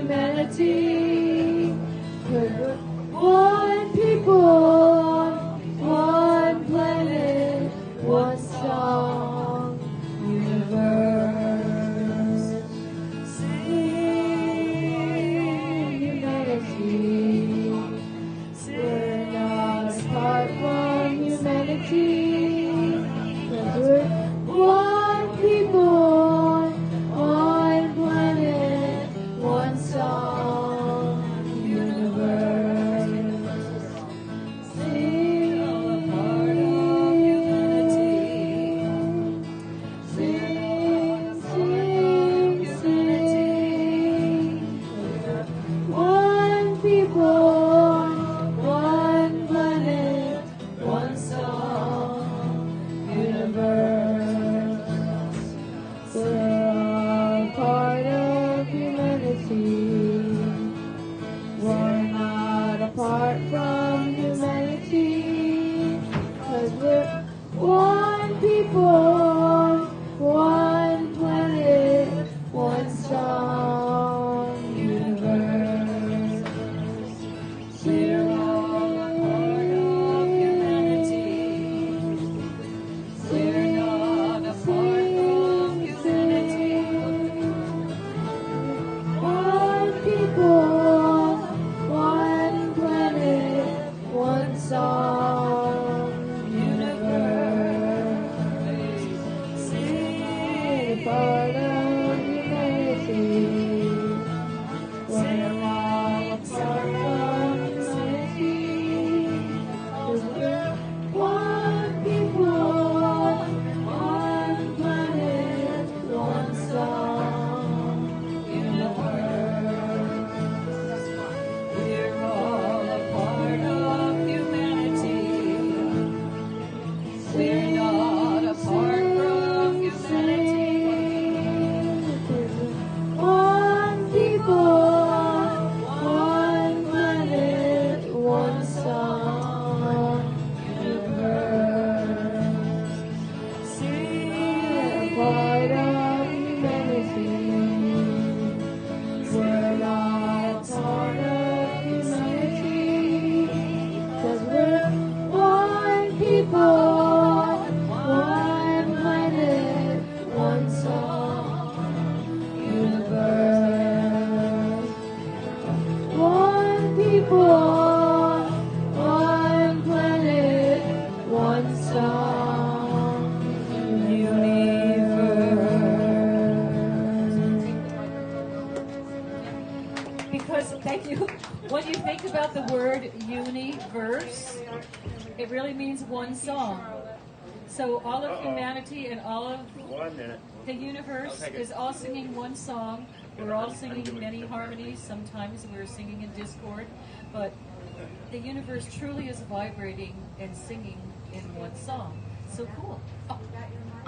humanity. We're one people, one planet, one song, universe. Sing humanity. We're not apart from humanity. 'Cause we're one people, one planet, one song, universe. Sing part of humanity. Sing, sing, sing. One people, one planet, one song, universe. We're all part of humanity. We're not apart from humanity. 'Cause we're one people, one planet, one song, universe. We're all a part of humanity. We're not apart from humanity. One people, one planet, one song, universe. Sing part of humanity. We're all a part of humanity. 'Cause we're one people, one planet, one song, universe. We're all a part of humanity. We're not apart from humanity. One people, one planet, one song, universe. We're part of humanity. We're not part of humanity. 'Cause we're one people, one planet, one song, universe. One people, one planet, one song, universe. Because, thank you, when you think about the word universe, it really means one song. So all of humanity and all of 1 minute. the universe is all singing one song. We're all singing many harmonies. Sometimes we're singing in discord, but the universe truly is vibrating and singing in one song. So cool. Oh,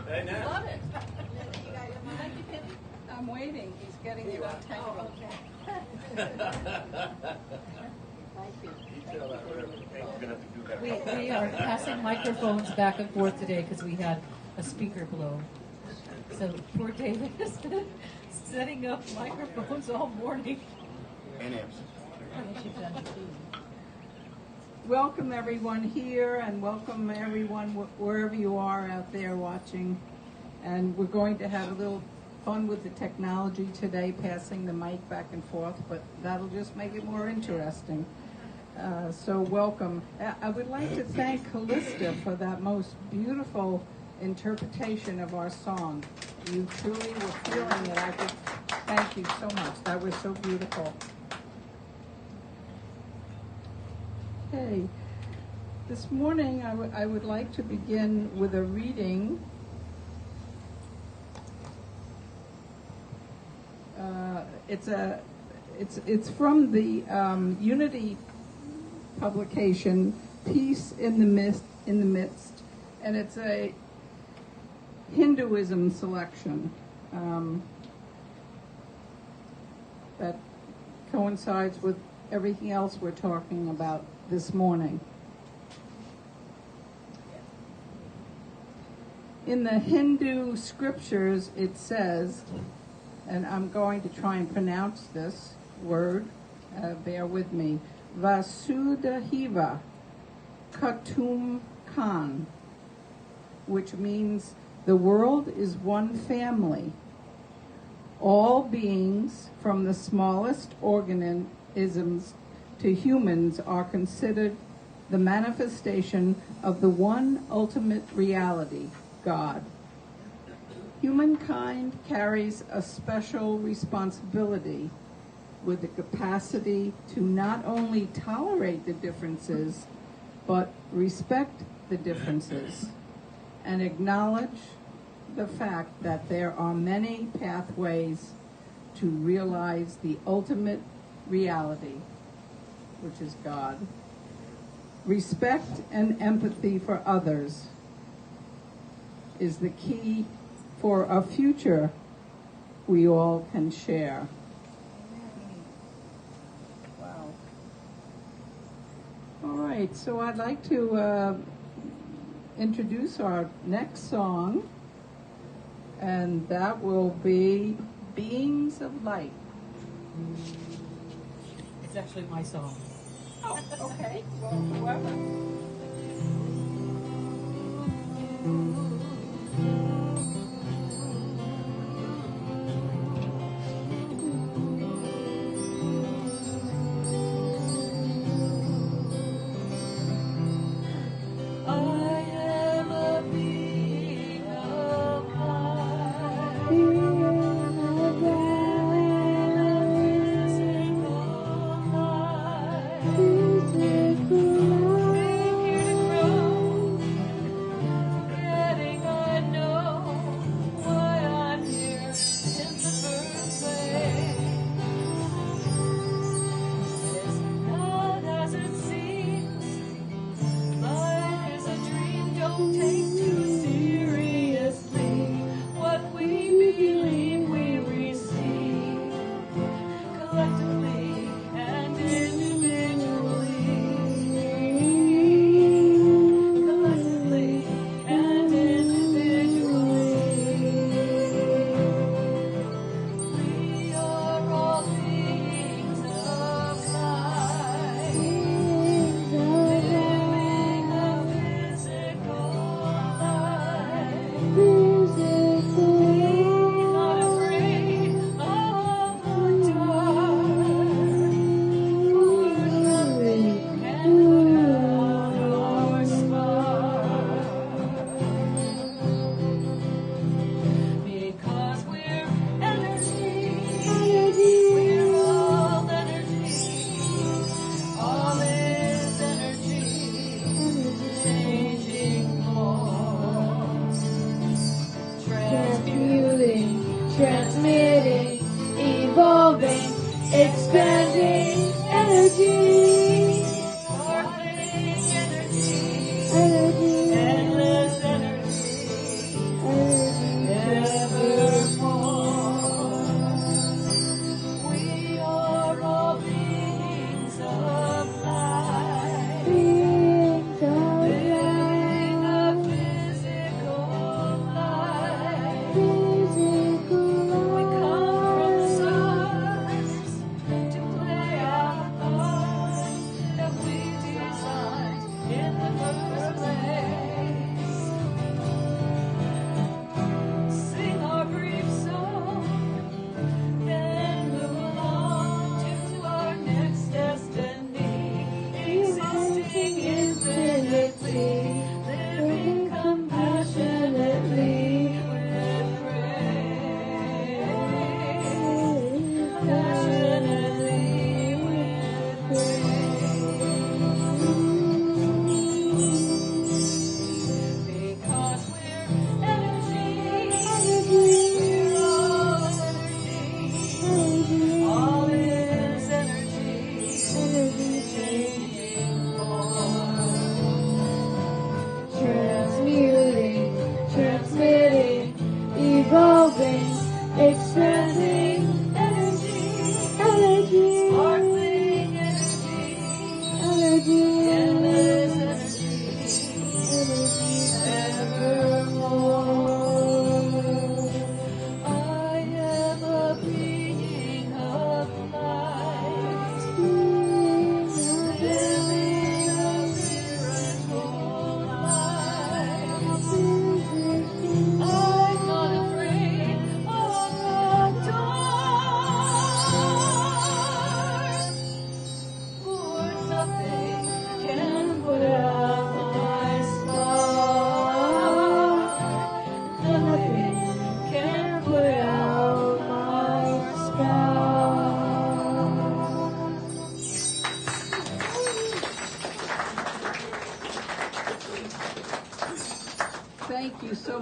Hey, now. love it. I'm waiting. He's getting it untangled. You tell that Reverend. Hey, we're gonna have to do better. We are passing microphones back and forth today because we had a speaker blow. So poor David has been setting up microphones all morning. And amps. Welcome everyone here, and welcome everyone wherever you are out there watching. And we're going to have a little fun with the technology today, passing the mic back and forth, but that'll just make it more interesting. So welcome. I would like to thank Callista for that most beautiful interpretation of our song. You truly were feeling it. I could thank you so much. That was so beautiful. Okay. This morning I would like to begin with a reading. It's from the Unity publication, Peace in the Midst, and it's a Hinduism selection that coincides with everything else we're talking about this morning. In the Hindu scriptures, it says, and I'm going to try and pronounce this, word. Bear with me. Vasudhaiva Kutumbakam, which means the world is one family. All beings, from the smallest organisms to humans, are considered the manifestation of the one ultimate reality, God. Humankind carries a special responsibility with the capacity to not only tolerate the differences, but respect the differences and acknowledge the fact that there are many pathways to realize the ultimate reality, which is God. Respect and empathy for others is the key for a future we all can share. Wow. All right, so I'd like to introduce our next song, and that will be Beings of Light. It's actually my song. Oh, okay. Well, whoever. Transmitting, evolving, expanding energy. Endless energy. Evermore. We are all beings of light. Living a physical life. We come from the stars to play our part.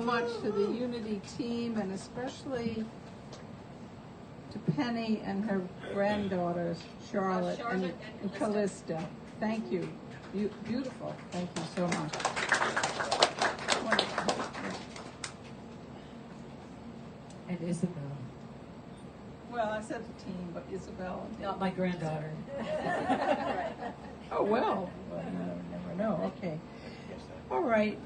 much to the Unity team, and especially to Penny and her granddaughters, Charlotte and Callista. Thank you. Beautiful. Thank you so much. Wonderful. And Isabel. Well, I said the team, but Isabel. Not my granddaughter. Oh, well, you never know. Okay. All right.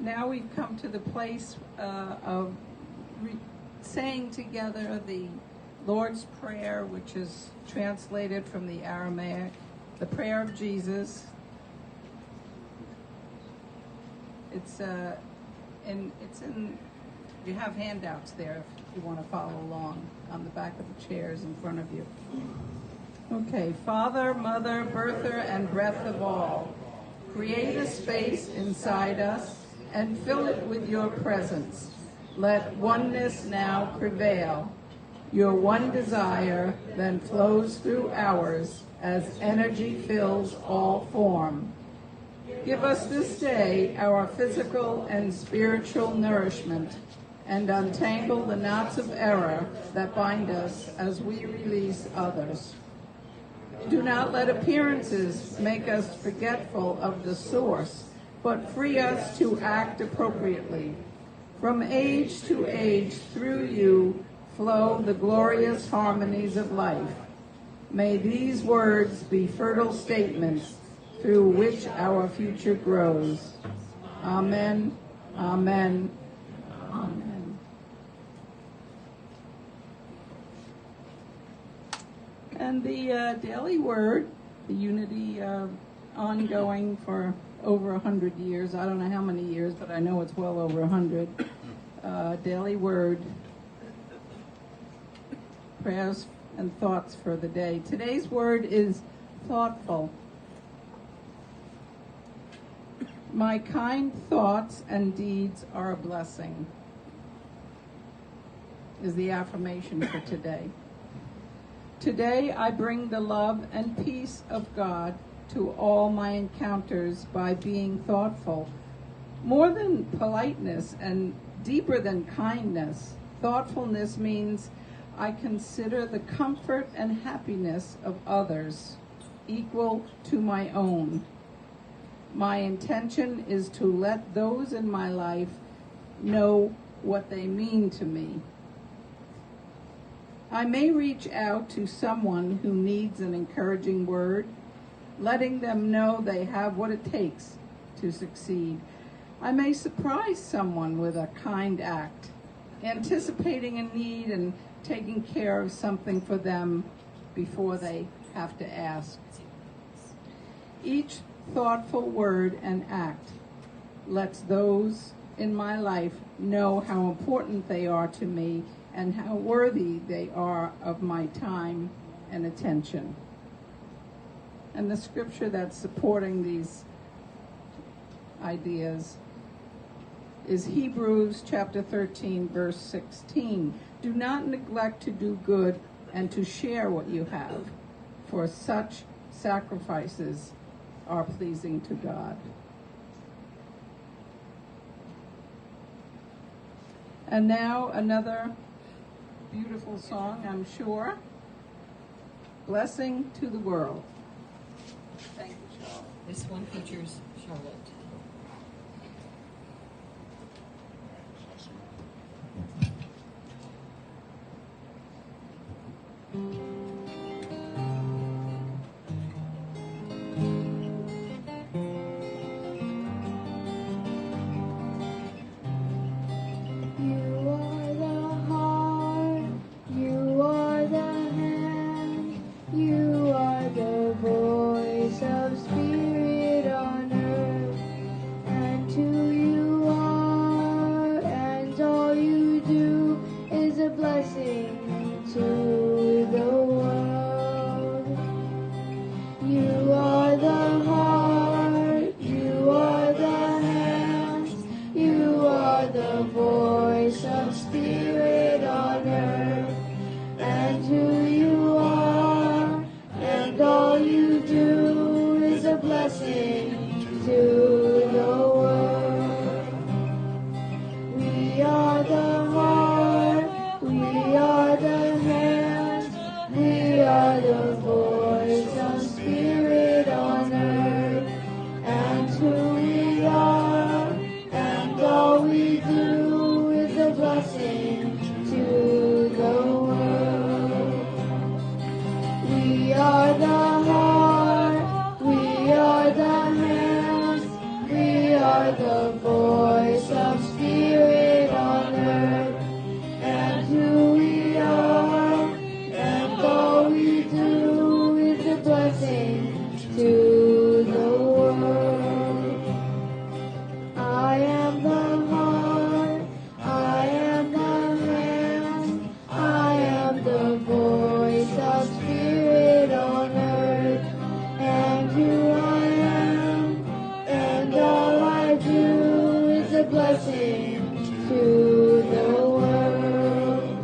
Now we've come to the place of saying together the Lord's Prayer, which is translated from the Aramaic, the prayer of Jesus. It's in you have handouts there if you want to follow along on the back of the chairs in front of you. Okay, Father, Mother, birther, and breath of all, create a space inside us and fill it with your presence. Let oneness now prevail. Your one desire then flows through ours as energy fills all form. Give us this day our physical and spiritual nourishment, and untangle the knots of error that bind us as we release others. Do not let appearances make us forgetful of the source, but free us to act appropriately. From age to age, through you, flow the glorious harmonies of life. May these words be fertile statements through which our future grows. Amen, amen, amen. And the daily word, the Unity ongoing for over 100 years. I don't know how many years, but I know it's well over 100. Daily word, prayers and thoughts for the day. Today's word is thoughtful. My kind thoughts and deeds are a blessing, is the affirmation for today. Today I bring the love and peace of God to all my encounters by being thoughtful. More than politeness and deeper than kindness, thoughtfulness means I consider the comfort and happiness of others equal to my own. My intention is to let those in my life know what they mean to me. I may reach out to someone who needs an encouraging word, letting them know they have what it takes to succeed. I may surprise someone with a kind act, anticipating a need and taking care of something for them before they have to ask. Each thoughtful word and act lets those in my life know how important they are to me and how worthy they are of my time and attention. And the scripture that's supporting these ideas is Hebrews chapter 13, verse 16. Do not neglect to do good and to share what you have, for such sacrifices are pleasing to God. And now another beautiful song, I'm sure. Blessing to the World. Thank you, Charlotte. This one features Charlotte. are the voice of spirit on earth, and who we are, and all we do is a blessing to the world. We are the heart, we are the hands, we are the voice of spirit on earth, and who we are, and all we do is a blessing to the world. I am the heart, I am the hand, I am the voice of spirit on earth, and who I am, and all I do is a blessing to the world.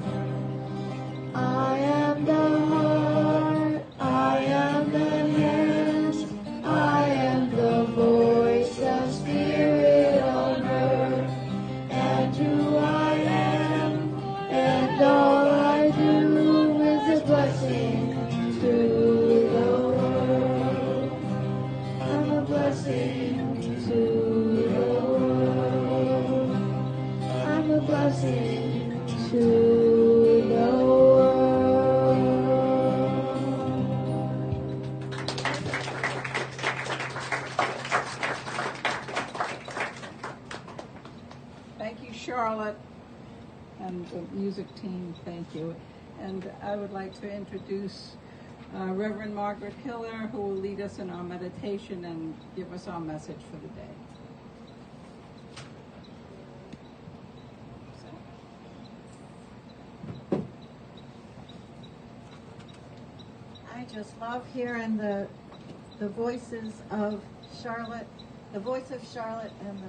I am the heart, I am the hands, I am the voice of spirit on earth, and who I am, and all I do is a blessing to the world. I'm a blessing to the world. I'm a blessing to the world. Thank you, Charlotte, and the music team, thank you. And I would like to introduce Reverend Margaret Hiller, who will lead us in our meditation and give us our message for the day. I just love hearing the voices of Charlotte, the voice of Charlotte, and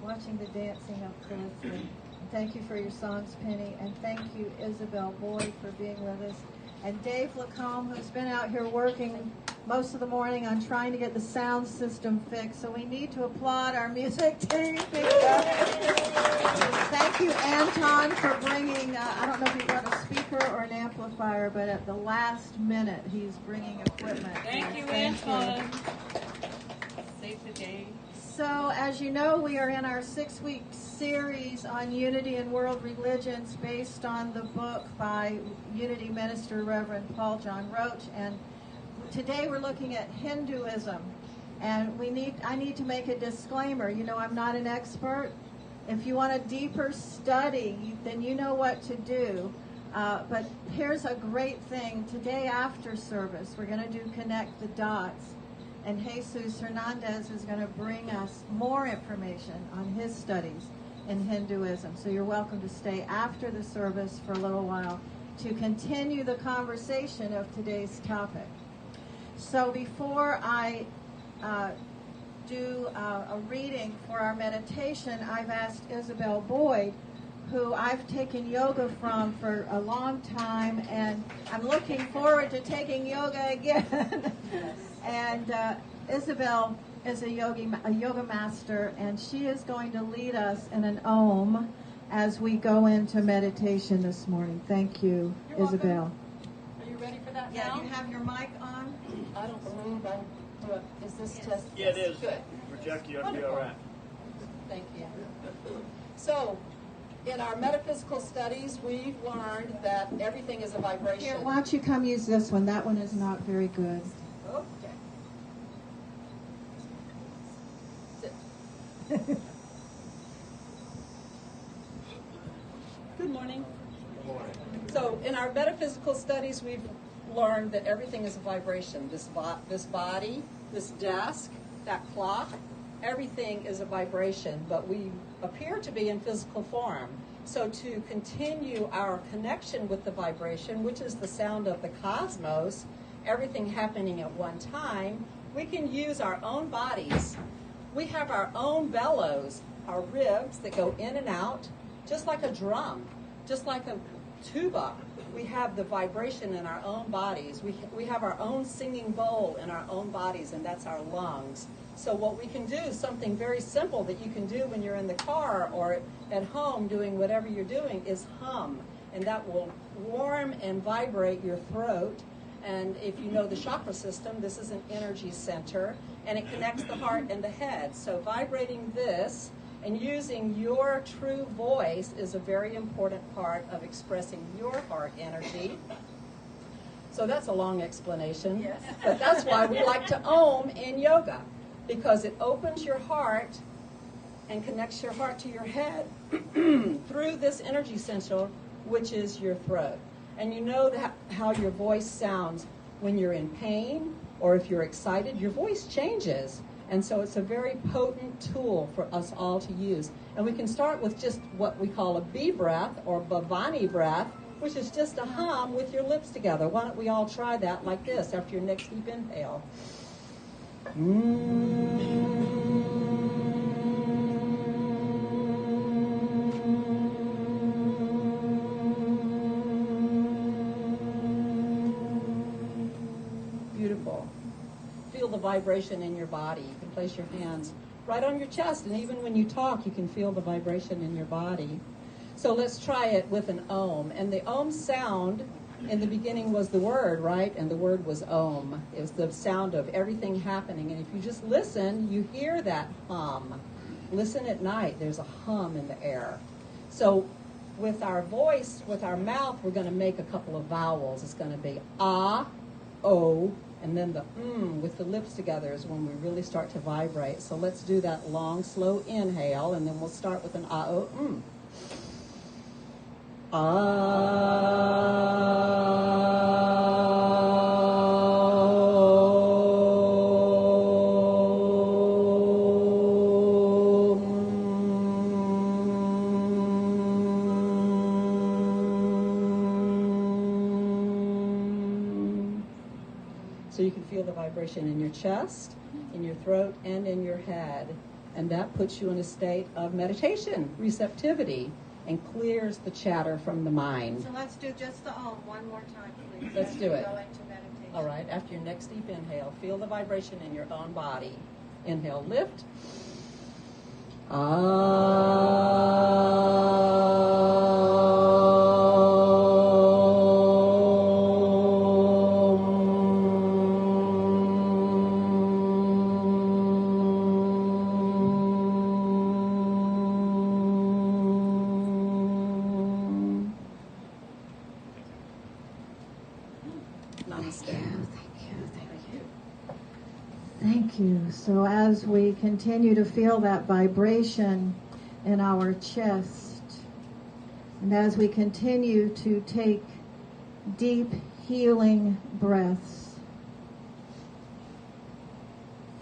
watching the dancing up close. And thank you for your songs, Penny, and thank you, Isabel Boyd, for being with us, and Dave Lacombe, who's been out here working most of the morning on trying to get the sound system fixed. So we need to applaud our music team. Thank you, Anton, for bringing, I don't know if he brought a speaker or an amplifier, but at the last minute, he's bringing equipment. Thank you, Thank you. Anton. Save the day. So, as you know, we are in our 6-week series on unity and world religions based on the book by Unity Minister Reverend Paul John Roach. And today we're looking at Hinduism. And I need to make a disclaimer. You know, I'm not an expert. If you want a deeper study, then you know what to do. But here's a great thing. Today after service, we're going to do Connect the Dots. And Jesus Hernandez is going to bring us more information on his studies in Hinduism. So you're welcome to stay after the service for a little while to continue the conversation of today's topic. So before I do a reading for our meditation, I've asked Isabel Boyd, who I've taken yoga from for a long time, and I'm looking forward to taking yoga again. And Isabel is a yoga master, and she is going to lead us in an Om as we go into meditation this morning. Thank you, You're Isabel. welcome. Are you ready for that Yeah, now? you have your mic on? I don't believe is this test? Yeah, it is. Good, Reject, you ought to be all right. thank you. So, in our metaphysical studies, we've learned that everything is a vibration. Here, why don't you come use this one? That one is not very good. Okay. Sit. Good morning. So, in our metaphysical studies, we've learned that everything is a vibration. This body, this desk, that clock, everything is a vibration, but we appear to be in physical form. So to continue our connection with the vibration, which is the sound of the cosmos, everything happening at one time, we can use our own bodies. We have our own bellows, our ribs that go in and out, just like a drum, just like a tuba. We have the vibration in our own bodies. We have our own singing bowl in our own bodies, and that's our lungs. So what we can do, something very simple that you can do when you're in the car or at home doing whatever you're doing, is hum. And that will warm and vibrate your throat. And if you know the chakra system, this is an energy center, and it connects the heart and the head. So vibrating this and using your true voice is a very important part of expressing your heart energy. So that's a long explanation, yes. But that's why we like to Om in yoga, because it opens your heart and connects your heart to your head through this energy center, which is your throat. And you know how your voice sounds when you're in pain or if you're excited, your voice changes. And so it's a very potent tool for us all to use. And we can start with just what we call a B breath or Bhavani breath, which is just a hum with your lips together. Why don't we all try that like this after your next deep inhale. Beautiful. Feel the vibration in your body. You can place your hands right on your chest, and even when you talk, you can feel the vibration in your body. So let's try it with an Om. And the Om sound in the beginning was the word, right? And the word was Om. It was the sound of everything happening. And if you just listen, you hear that hum. Listen at night. There's a hum in the air. So with our voice, with our mouth, we're going to make a couple of vowels. It's going to be ah, O, and then the with the lips together is when we really start to vibrate. So let's do that long, slow inhale, and then we'll start with an ah, O, So you can feel the vibration in your chest, in your throat, and in your head. And that puts you in a state of meditation, receptivity, and clears the chatter from the mind. So let's do just the Om one more time, please. Let's do it. Go into meditation. All right, after your next deep inhale, feel the vibration in your own body. Inhale, lift. Thank you. So as we continue to feel that vibration in our chest, and as we continue to take deep healing breaths,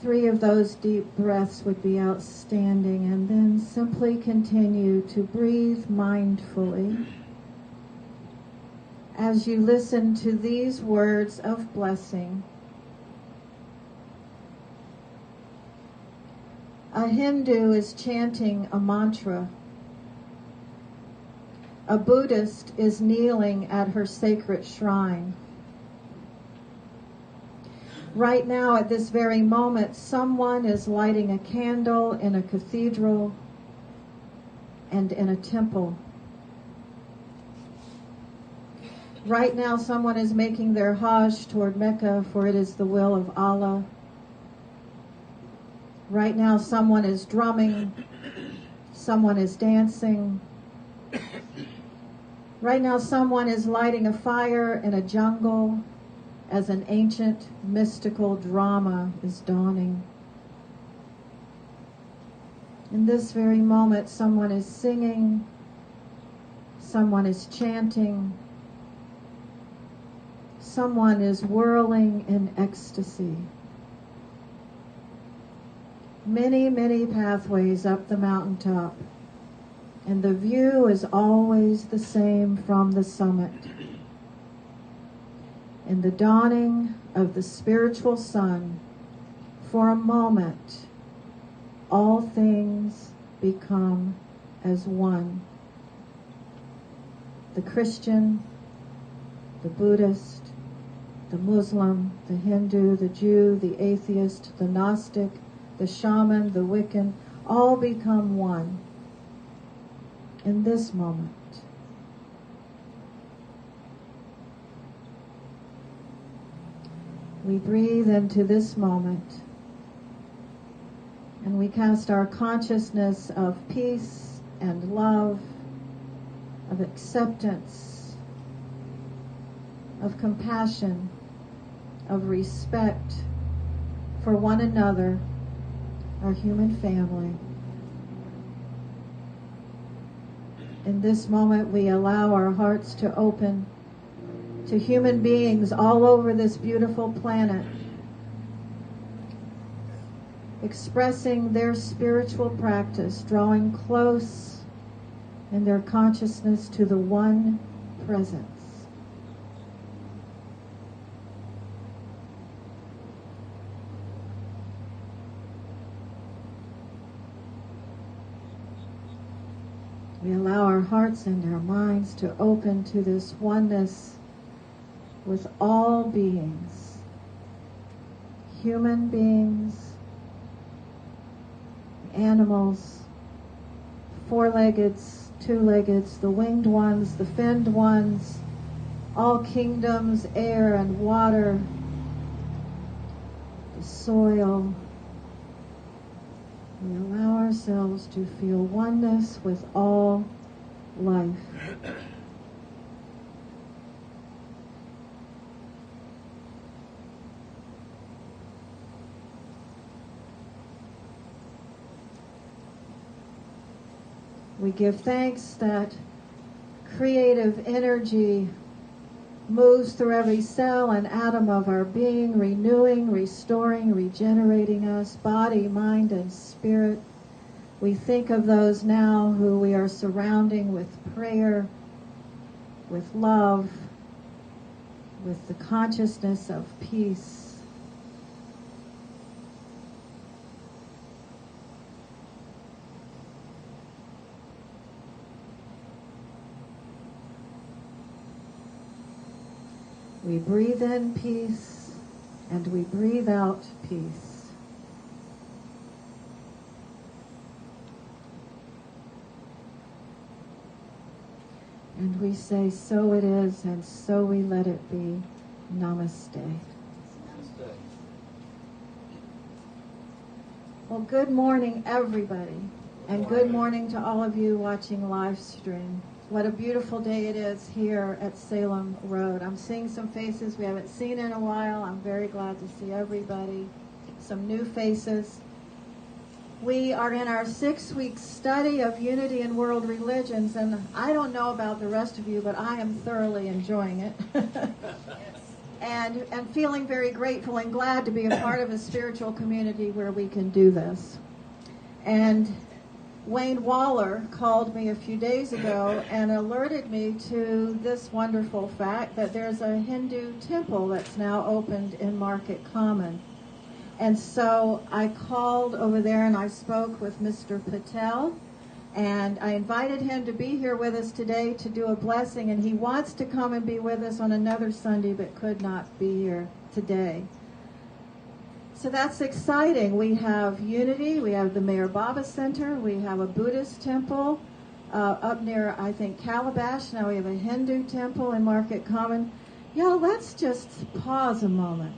3 of those deep breaths would be outstanding, and then simply continue to breathe mindfully as you listen to these words of blessing. A Hindu is chanting a mantra. A Buddhist is kneeling at her sacred shrine. Right now, at this very moment, someone is lighting a candle in a cathedral and in a temple. Right now, someone is making their Hajj toward Mecca, for it is the will of Allah. Right now, someone is drumming, someone is dancing. Right now, someone is lighting a fire in a jungle as an ancient mystical drama is dawning. In this very moment, someone is singing, someone is chanting, someone is whirling in ecstasy. Many, many pathways up the mountaintop, and the view is always the same from the summit. In the dawning of the spiritual sun, for a moment, all things become as one. The Christian, the Buddhist, the Muslim, the Hindu, the Jew, the atheist, the Gnostic, the shaman, the Wiccan, all become one in this moment. We breathe into this moment, and we cast our consciousness of peace and love, of acceptance, of compassion, of respect for one another, our human family. In this moment, we allow our hearts to open to human beings all over this beautiful planet, expressing their spiritual practice, drawing close in their consciousness to the one presence. We allow our hearts and our minds to open to this oneness with all beings, human beings, animals, four-leggeds, two-leggeds, the winged ones, the finned ones, all kingdoms, air and water, the soil. We allow ourselves to feel oneness with all life. We give thanks that creative energy moves through every cell and atom of our being, renewing, restoring, regenerating us, body, mind, and spirit. We think of those now who we are surrounding with prayer, with love, with the consciousness of peace. We breathe in peace, and we breathe out peace. And we say, so it is, and so we let it be. Namaste. Well, good morning, everybody, and good morning to all of you watching live stream. What a beautiful day it is here at Salem Road. I'm seeing some faces we haven't seen in a while. I'm very glad to see everybody. Some new faces. We are in our 6-week study of unity in world religions, and I don't know about the rest of you, but I am thoroughly enjoying it. and feeling very grateful and glad to be a part of a spiritual community where we can do this. And Wayne Waller called me a few days ago and alerted me to this wonderful fact that there's a Hindu temple that's now opened in Market Common. And so I called over there and I spoke with Mr. Patel, and I invited him to be here with us today to do a blessing, and he wants to come and be with us on another Sunday but could not be here today. So that's exciting. We have unity. We have the Mayor Baba Center. We have a Buddhist temple up near, I think, Calabash. Now we have a Hindu temple in Market Common. Let's just pause a moment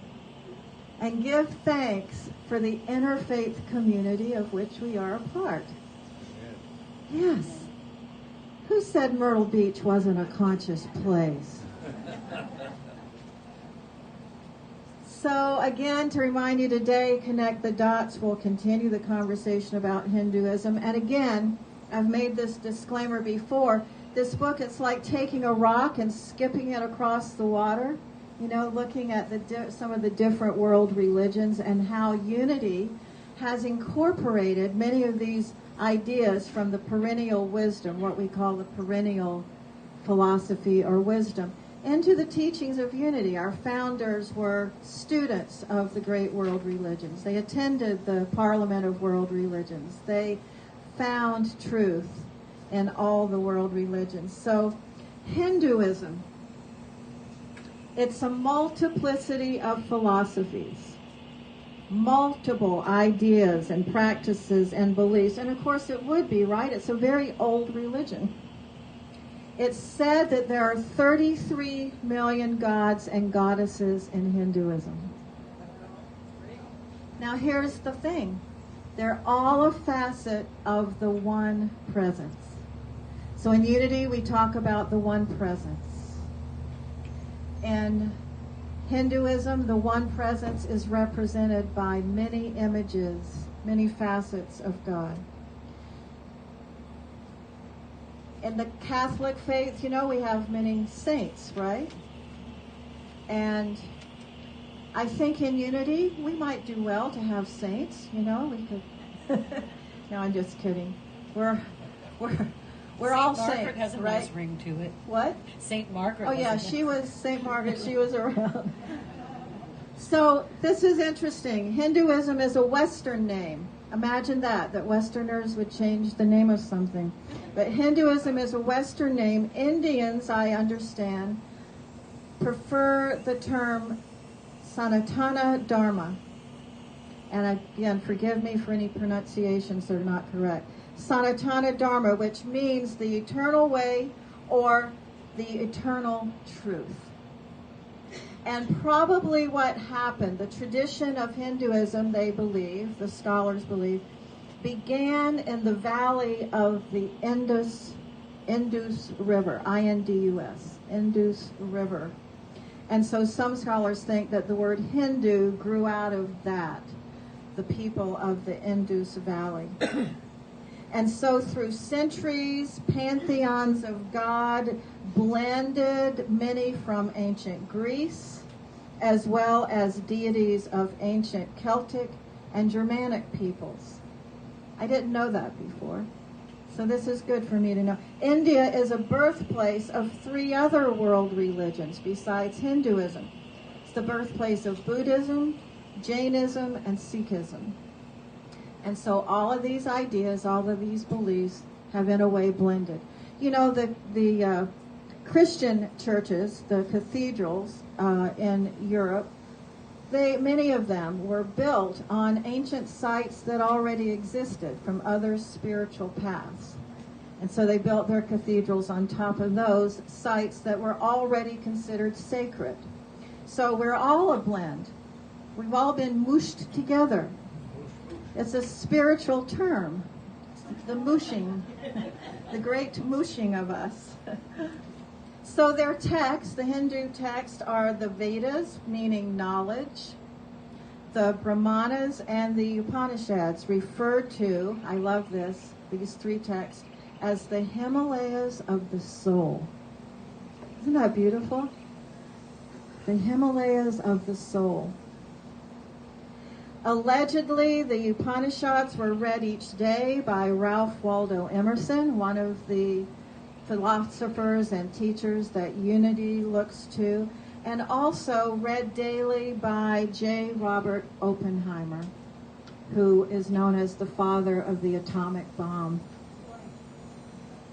and give thanks for the interfaith community of which we are a part. Yes. Who said Myrtle Beach wasn't a conscious place? So again, to remind you today, Connect the Dots will continue the conversation about Hinduism. And again, I've made this disclaimer before. This book, it's like taking a rock and skipping it across the water, looking at some of the different world religions and how unity has incorporated many of these ideas from the perennial wisdom, what we call the perennial philosophy or wisdom, into the teachings of unity. Our founders were students of the great world religions. They attended the Parliament of World Religions. They found truth in all the world religions. So Hinduism, it's a multiplicity of philosophies, multiple ideas and practices and beliefs. And of course it would be, right? It's a very old religion. It's said that there are 33 million gods and goddesses in Hinduism. Now here's the thing. They're all a facet of the one presence. So in unity, we talk about the one presence. In Hinduism, the one presence is represented by many images, many facets of God. In the Catholic faith, you know, we have many saints, right? And I think in unity, we might do well to have saints, you know, we could. No, I'm just kidding. We're all Saint Margaret saints, has a right? nice ring to it. What? Saint Margaret. Oh yeah, has a she was Saint Margaret. She was around. So this is interesting. Hinduism is a Western name. Imagine that Westerners would change the name of something. But Hinduism is a Western name. Indians, I understand, prefer the term Sanatana Dharma. And again, forgive me for any pronunciations that are not correct. Sanatana Dharma, which means the eternal way or the eternal truth. And probably what happened, the tradition of Hinduism, they believe, the scholars believe, began in the valley of the Indus River, I-N-D-U-S, Indus River. And so some scholars think that the word Hindu grew out of that, the people of the Indus Valley. And so through centuries, pantheons of God blended many from ancient Greece, as well as deities of ancient Celtic and Germanic peoples. I didn't know that before, so this is good for me to know. India is a birthplace of 3 other world religions besides Hinduism. It's the birthplace of Buddhism, Jainism, and Sikhism. And so all of these ideas, all of these beliefs have in a way blended. You know, the Christian churches, the cathedrals in Europe, many of them were built on ancient sites that already existed from other spiritual paths. And so they built their cathedrals on top of those sites that were already considered sacred. So we're all a blend. We've all been mooshed together. It's a spiritual term, the mooshing, the great mooshing of us. So their texts, the Hindu texts, are the Vedas, meaning knowledge, the Brahmanas, and the Upanishads, referred to, I love this, these 3 texts, as the Himalayas of the soul. Isn't that beautiful? The Himalayas of the soul. Allegedly, the Upanishads were read each day by Ralph Waldo Emerson, one of the philosophers and teachers that unity looks to, and also read daily by J. Robert Oppenheimer, who is known as the father of the atomic bomb.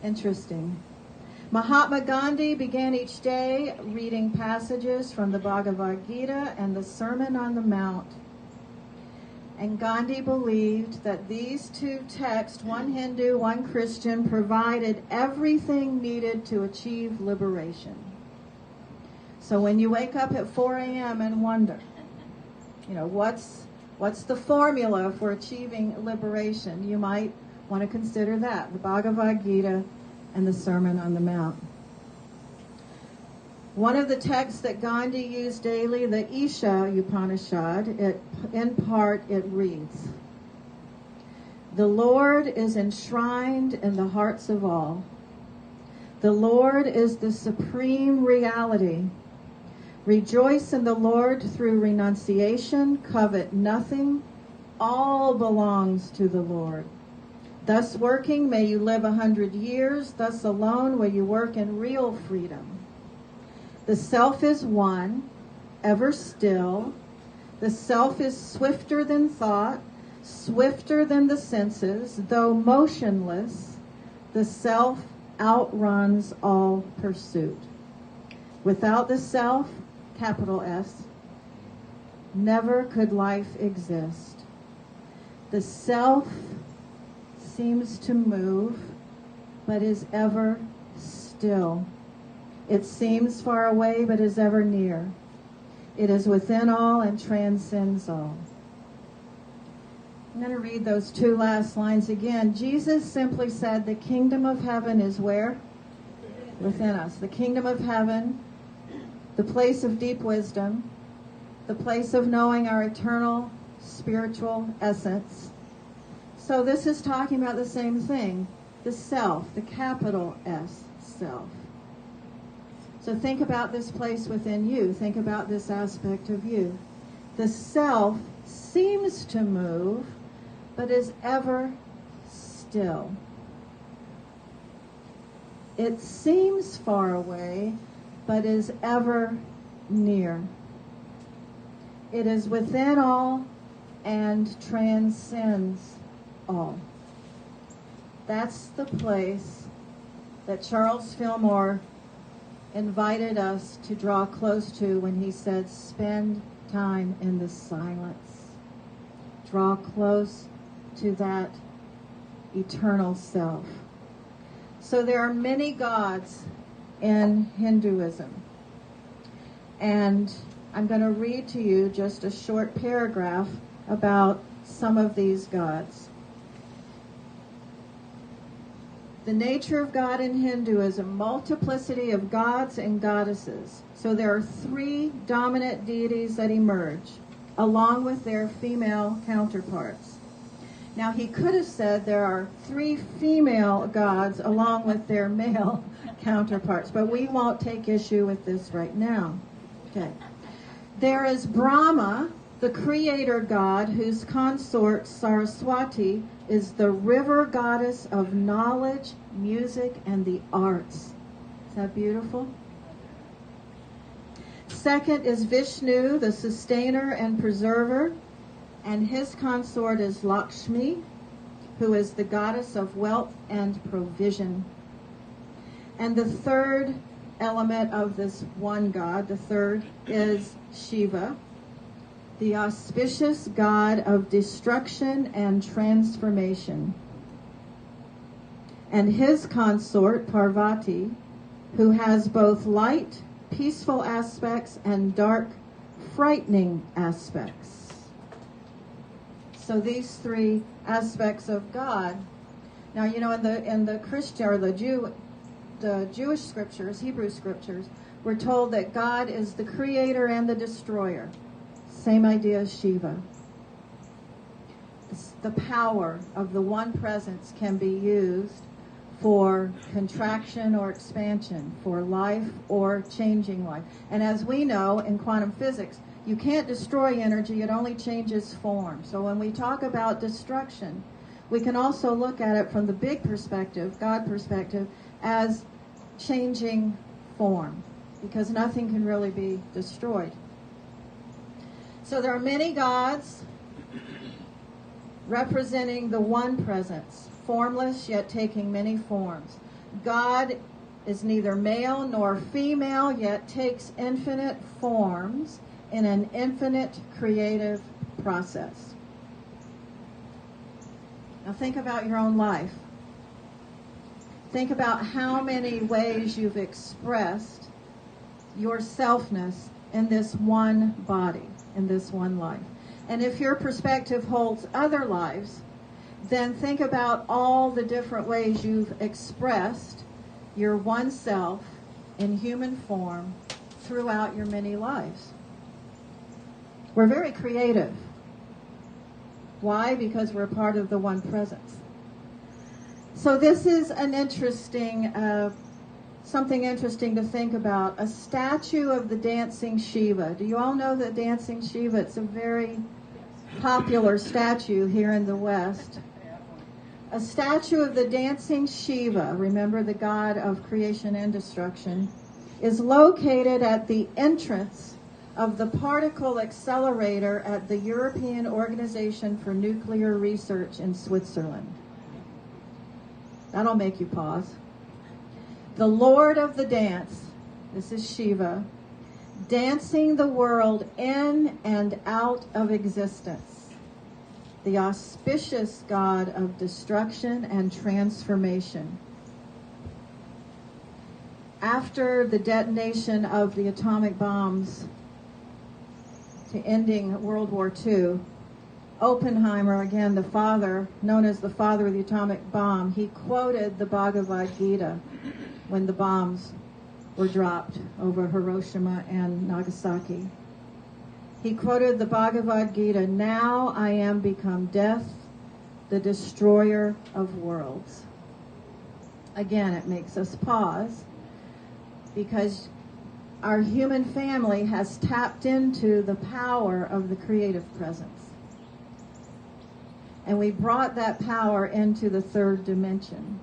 Interesting. Mahatma Gandhi began each day reading passages from the Bhagavad Gita and the Sermon on the Mount. And Gandhi believed that these 2 texts, one Hindu, one Christian, provided everything needed to achieve liberation. So when you wake up at 4 a.m. and wonder, you know, what's the formula for achieving liberation, you might want to consider that, the Bhagavad Gita and the Sermon on the Mount. One of the texts that Gandhi used daily, the Isha Upanishad, in part it reads, "The Lord is enshrined in the hearts of all. The Lord is the supreme reality. Rejoice in the Lord through renunciation, covet nothing. All belongs to the Lord. Thus working, may you live 100 years. Thus alone will you work in real freedom. The self is one, ever still. The self is swifter than thought, swifter than the senses. Though motionless, the self outruns all pursuit. Without the self, capital S, never could life exist. The self seems to move, but is ever still. It seems far away, but is ever near. It is within all and transcends all. I'm going to read those two last lines again. Jesus simply said, the kingdom of heaven is where? Within us. The kingdom of heaven, the place of deep wisdom, the place of knowing our eternal spiritual essence. So this is talking about the same thing, the self, the capital S, self. So think about this place within you. Think about this aspect of you. The self seems to move, but is ever still. It seems far away, but is ever near. It is within all and transcends all. That's the place that Charles Fillmore invited us to draw close to when he said, spend time in the silence. Draw close to that eternal self. So there are many gods in Hinduism. And I'm going to read to you just a short paragraph about some of these gods. The nature of God in Hinduism, multiplicity of gods and goddesses. So there are 3 dominant deities that emerge, along with their female counterparts. Now he could have said there are 3 female gods along with their male counterparts, but we won't take issue with this right now. Okay. There is Brahma, the creator god, whose consort Saraswati is the river goddess of knowledge, music, and the arts. Is that beautiful? Second is Vishnu, the sustainer and preserver, and his consort is Lakshmi, who is the goddess of wealth and provision. And the third element of this one god, the third, is Shiva, the auspicious god of destruction and transformation. And his consort, Parvati, who has both light, peaceful aspects and dark, frightening aspects. So these 3 aspects of God. Now, you know, in the Christian or the Jewish scriptures, Hebrew scriptures, we're told that God is the creator and the destroyer. Same idea as Shiva. The power of the one presence can be used for contraction or expansion, for life or changing life. And as we know in quantum physics, you can't destroy energy, it only changes form. So when we talk about destruction, we can also look at it from the big perspective, God perspective, as changing form, because nothing can really be destroyed. So there are many gods representing the one presence, formless yet taking many forms. God is neither male nor female, yet takes infinite forms in an infinite creative process. Now think about your own life. Think about how many ways you've expressed your selfness in this one body, in this one life. And if your perspective holds other lives, then think about all the different ways you've expressed your one self in human form throughout your many lives. We're very creative. Why? Because we're part of the one presence. So this is an interesting, something interesting to think about. A statue of the dancing Shiva. Do you all know the dancing Shiva? It's a very popular statue here in the West. A statue of the dancing Shiva, remember the god of creation and destruction, is located at the entrance of the particle accelerator at the European Organization for Nuclear Research in Switzerland. That'll make you pause. The Lord of the dance, this is Shiva, dancing the world in and out of existence. The auspicious god of destruction and transformation. After the detonation of the atomic bombs to ending World War II, Oppenheimer, again the father, known as the father of the atomic bomb, he quoted the Bhagavad Gita when the bombs were dropped over Hiroshima and Nagasaki. He quoted the Bhagavad Gita, "Now I am become death, the destroyer of worlds." Again, it makes us pause because our human family has tapped into the power of the creative presence. And we brought that power into the third dimension.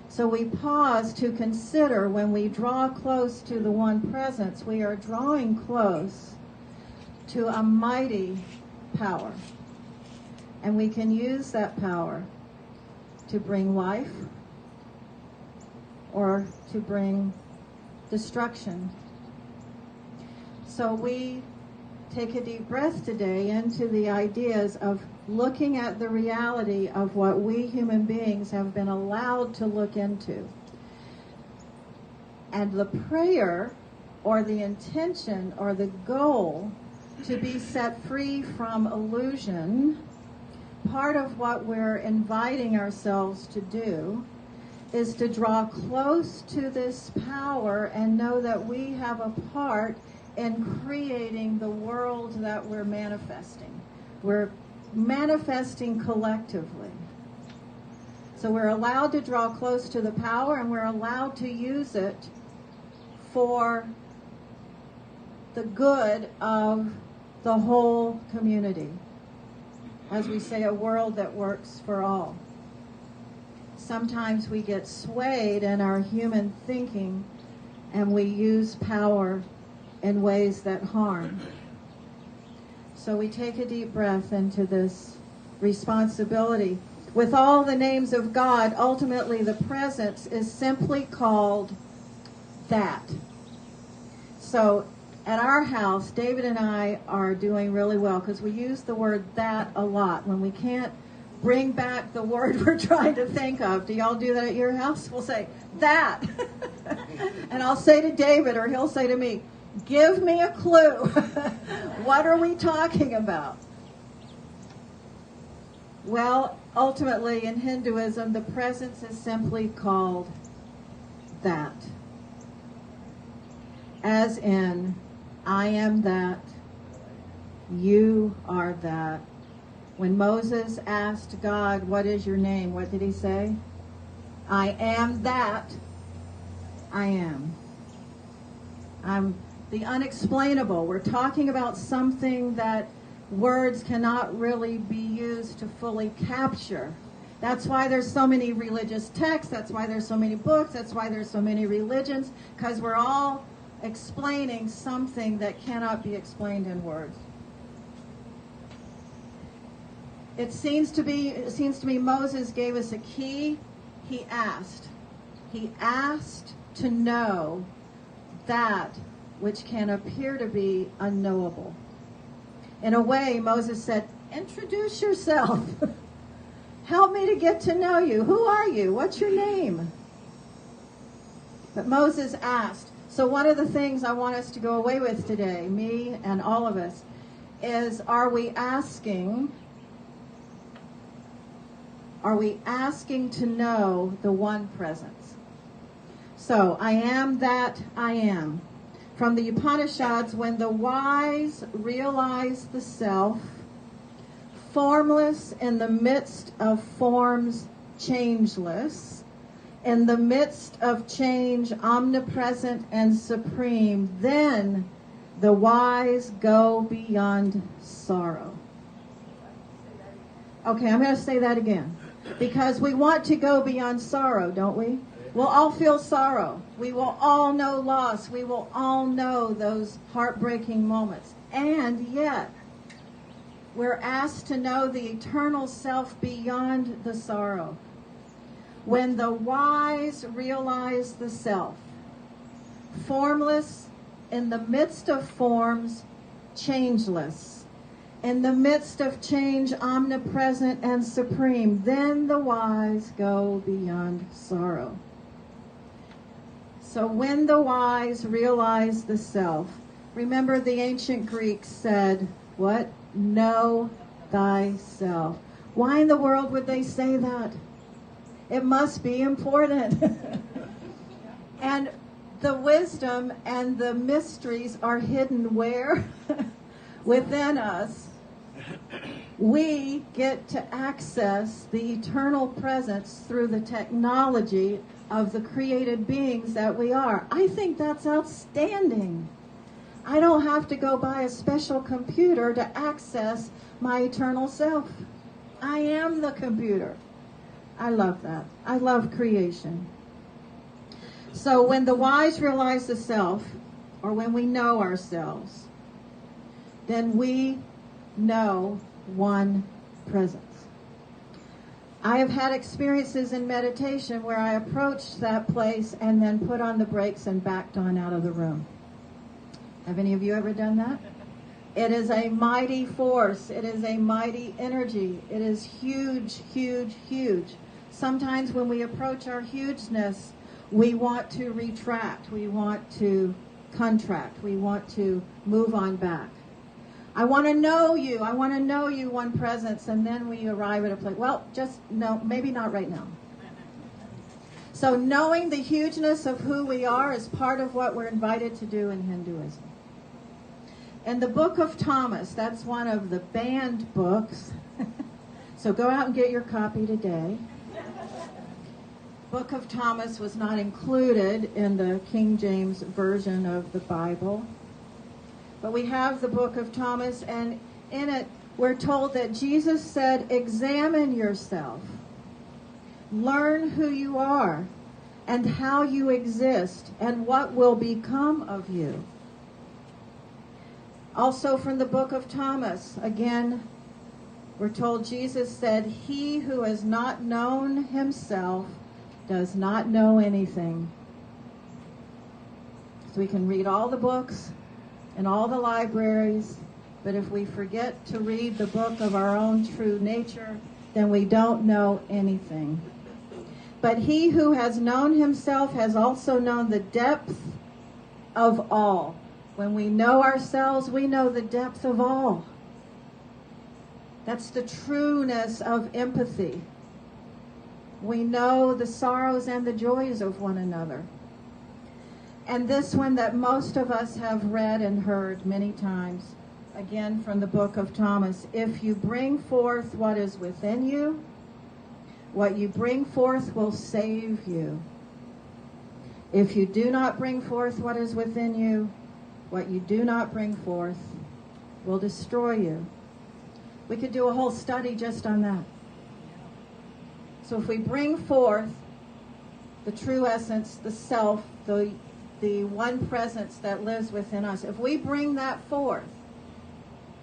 So we pause to consider when we draw close to the one presence, we are drawing close to a mighty power. And we can use that power to bring life or to bring destruction. So we take a deep breath today into the ideas of looking at the reality of what we human beings have been allowed to look into. And the prayer or the intention or the goal to be set free from illusion, part of what we're inviting ourselves to do is to draw close to this power and know that we have a part in creating the world that we're manifesting. We're manifesting collectively. So we're allowed to draw close to the power and we're allowed to use it for the good of the whole community. As we say, a world that works for all. Sometimes we get swayed in our human thinking and we use power in ways that harm. So we take a deep breath into this responsibility. With all the names of God, ultimately the presence is simply called that. So at our house, David and I are doing really well because we use the word that a lot. When we can't bring back the word we're trying to think of, do y'all do that at your house? We'll say, that. And I'll say to David, or he'll say to me, give me a clue. What are we talking about? Well, ultimately in Hinduism, the presence is simply called that. As in, I am that, you are that. When Moses asked God, what is your name? What did he say? I am that I am. I'm the unexplainable. We're talking about something that words cannot really be used to fully capture. That's why there's so many religious texts. That's why there's so many books. That's why there's so many religions, because we're all explaining something that cannot be explained in words. It seems to me Moses gave us a key. He asked to know that which can appear to be unknowable. In a way, Moses said, introduce yourself. Help me to get to know you. Who are you? What's your name? But Moses asked. So one of the things I want us to go away with today, me and all of us, is are we asking to know the one presence? So, I am that I am. From the Upanishads, when the wise realize the self, formless in the midst of forms, changeless, in the midst of change, omnipresent and supreme, then the wise go beyond sorrow. Okay, I'm going to say that again. Because we want to go beyond sorrow, don't we? We'll all feel sorrow. We will all know loss. We will all know those heartbreaking moments. And yet, we're asked to know the eternal self beyond the sorrow. When the wise realize the self, formless in the midst of forms, changeless, in the midst of change, omnipresent and supreme, then the wise go beyond sorrow. So when the wise realize the self, Remember, the ancient Greeks said, what? Know thyself. Why in the world would they say that? It must be important. And the wisdom and the mysteries are hidden where? Within us. We get to access the eternal presence through the technology of the created beings that we are. I think that's outstanding. I don't have to go buy a special computer to access my eternal self. I am the computer. I love that. I love creation. So when the wise realize the self, or when we know ourselves, then we know one presence. I have had experiences in meditation where I approached that place and then put on the brakes and backed on out of the room. Have any of you ever done that? It is a mighty force. It is a mighty energy. It is huge, huge, huge. Sometimes when we approach our hugeness, we want to retract. We want to contract. We want to move on back. I want to know you. I want to know you, one presence. And then we arrive at a place. Well, just no, maybe not right now. So knowing the hugeness of who we are is part of what we're invited to do in Hinduism. And the Book of Thomas, that's one of the banned books. So go out and get your copy today. Book of Thomas was not included in the King James Version of the Bible. But we have the Book of Thomas, and in it we're told that Jesus said, examine yourself. Learn who you are and how you exist and what will become of you. Also from the Book of Thomas, again, we're told Jesus said, he who has not known himself does not know anything. So we can read all the books in all the libraries, but if we forget to read the book of our own true nature, then we don't know anything. But he who has known himself has also known the depth of all. When we know ourselves, we know the depth of all. That's the trueness of empathy. We know the sorrows and the joys of one another. And this one that most of us have read and heard many times, again from the Book of Thomas, if you bring forth what is within you, what you bring forth will save you. If you do not bring forth what is within you, what you do not bring forth will destroy you. We could do a whole study just on that. So if we bring forth the true essence, the self, the one presence that lives within us, if we bring that forth,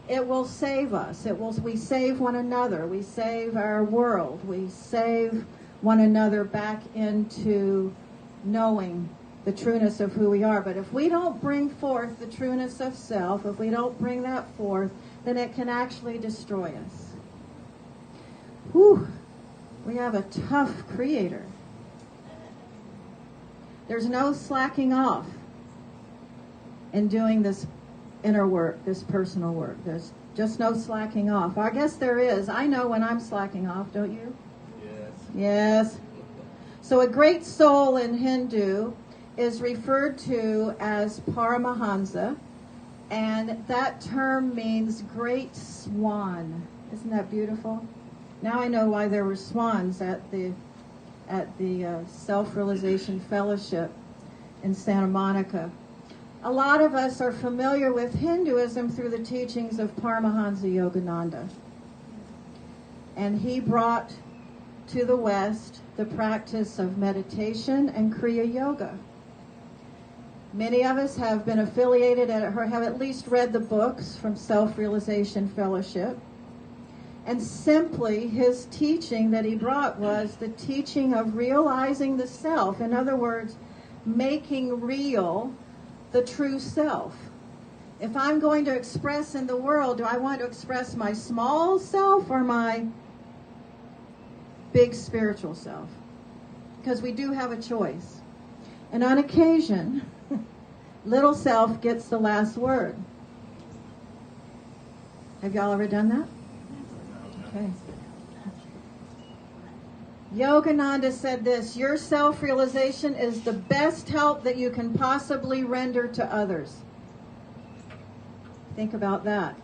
it will save us. We save one another. We save our world. We save one another back into knowing the trueness of who we are. But if we don't bring forth the trueness of self, if we don't bring that forth, then it can actually destroy us. Whew. We have a tough creator. There's no slacking off in doing this inner work, this personal work. There's just no slacking off. I guess there is. I know when I'm slacking off, don't you? Yes. Yes. So a great soul in Hindu is referred to as Paramahansa, and that term means great swan. Isn't that beautiful? Now I know why there were swans at the Self-Realization Fellowship in Santa Monica. A lot of us are familiar with Hinduism through the teachings of Paramahansa Yogananda. And he brought to the West the practice of meditation and Kriya Yoga. Many of us have been affiliated or have at least read the books from Self-Realization Fellowship. And simply his teaching that he brought was the teaching of realizing the self. In other words, making real the true self. If I'm going to express in the world, do I want to express my small self or my big spiritual self? Because we do have a choice. And on occasion, Little self gets the last word. Have y'all ever done that? Okay. Yogananda said this, your self-realization is the best help that you can possibly render to others. Think about that.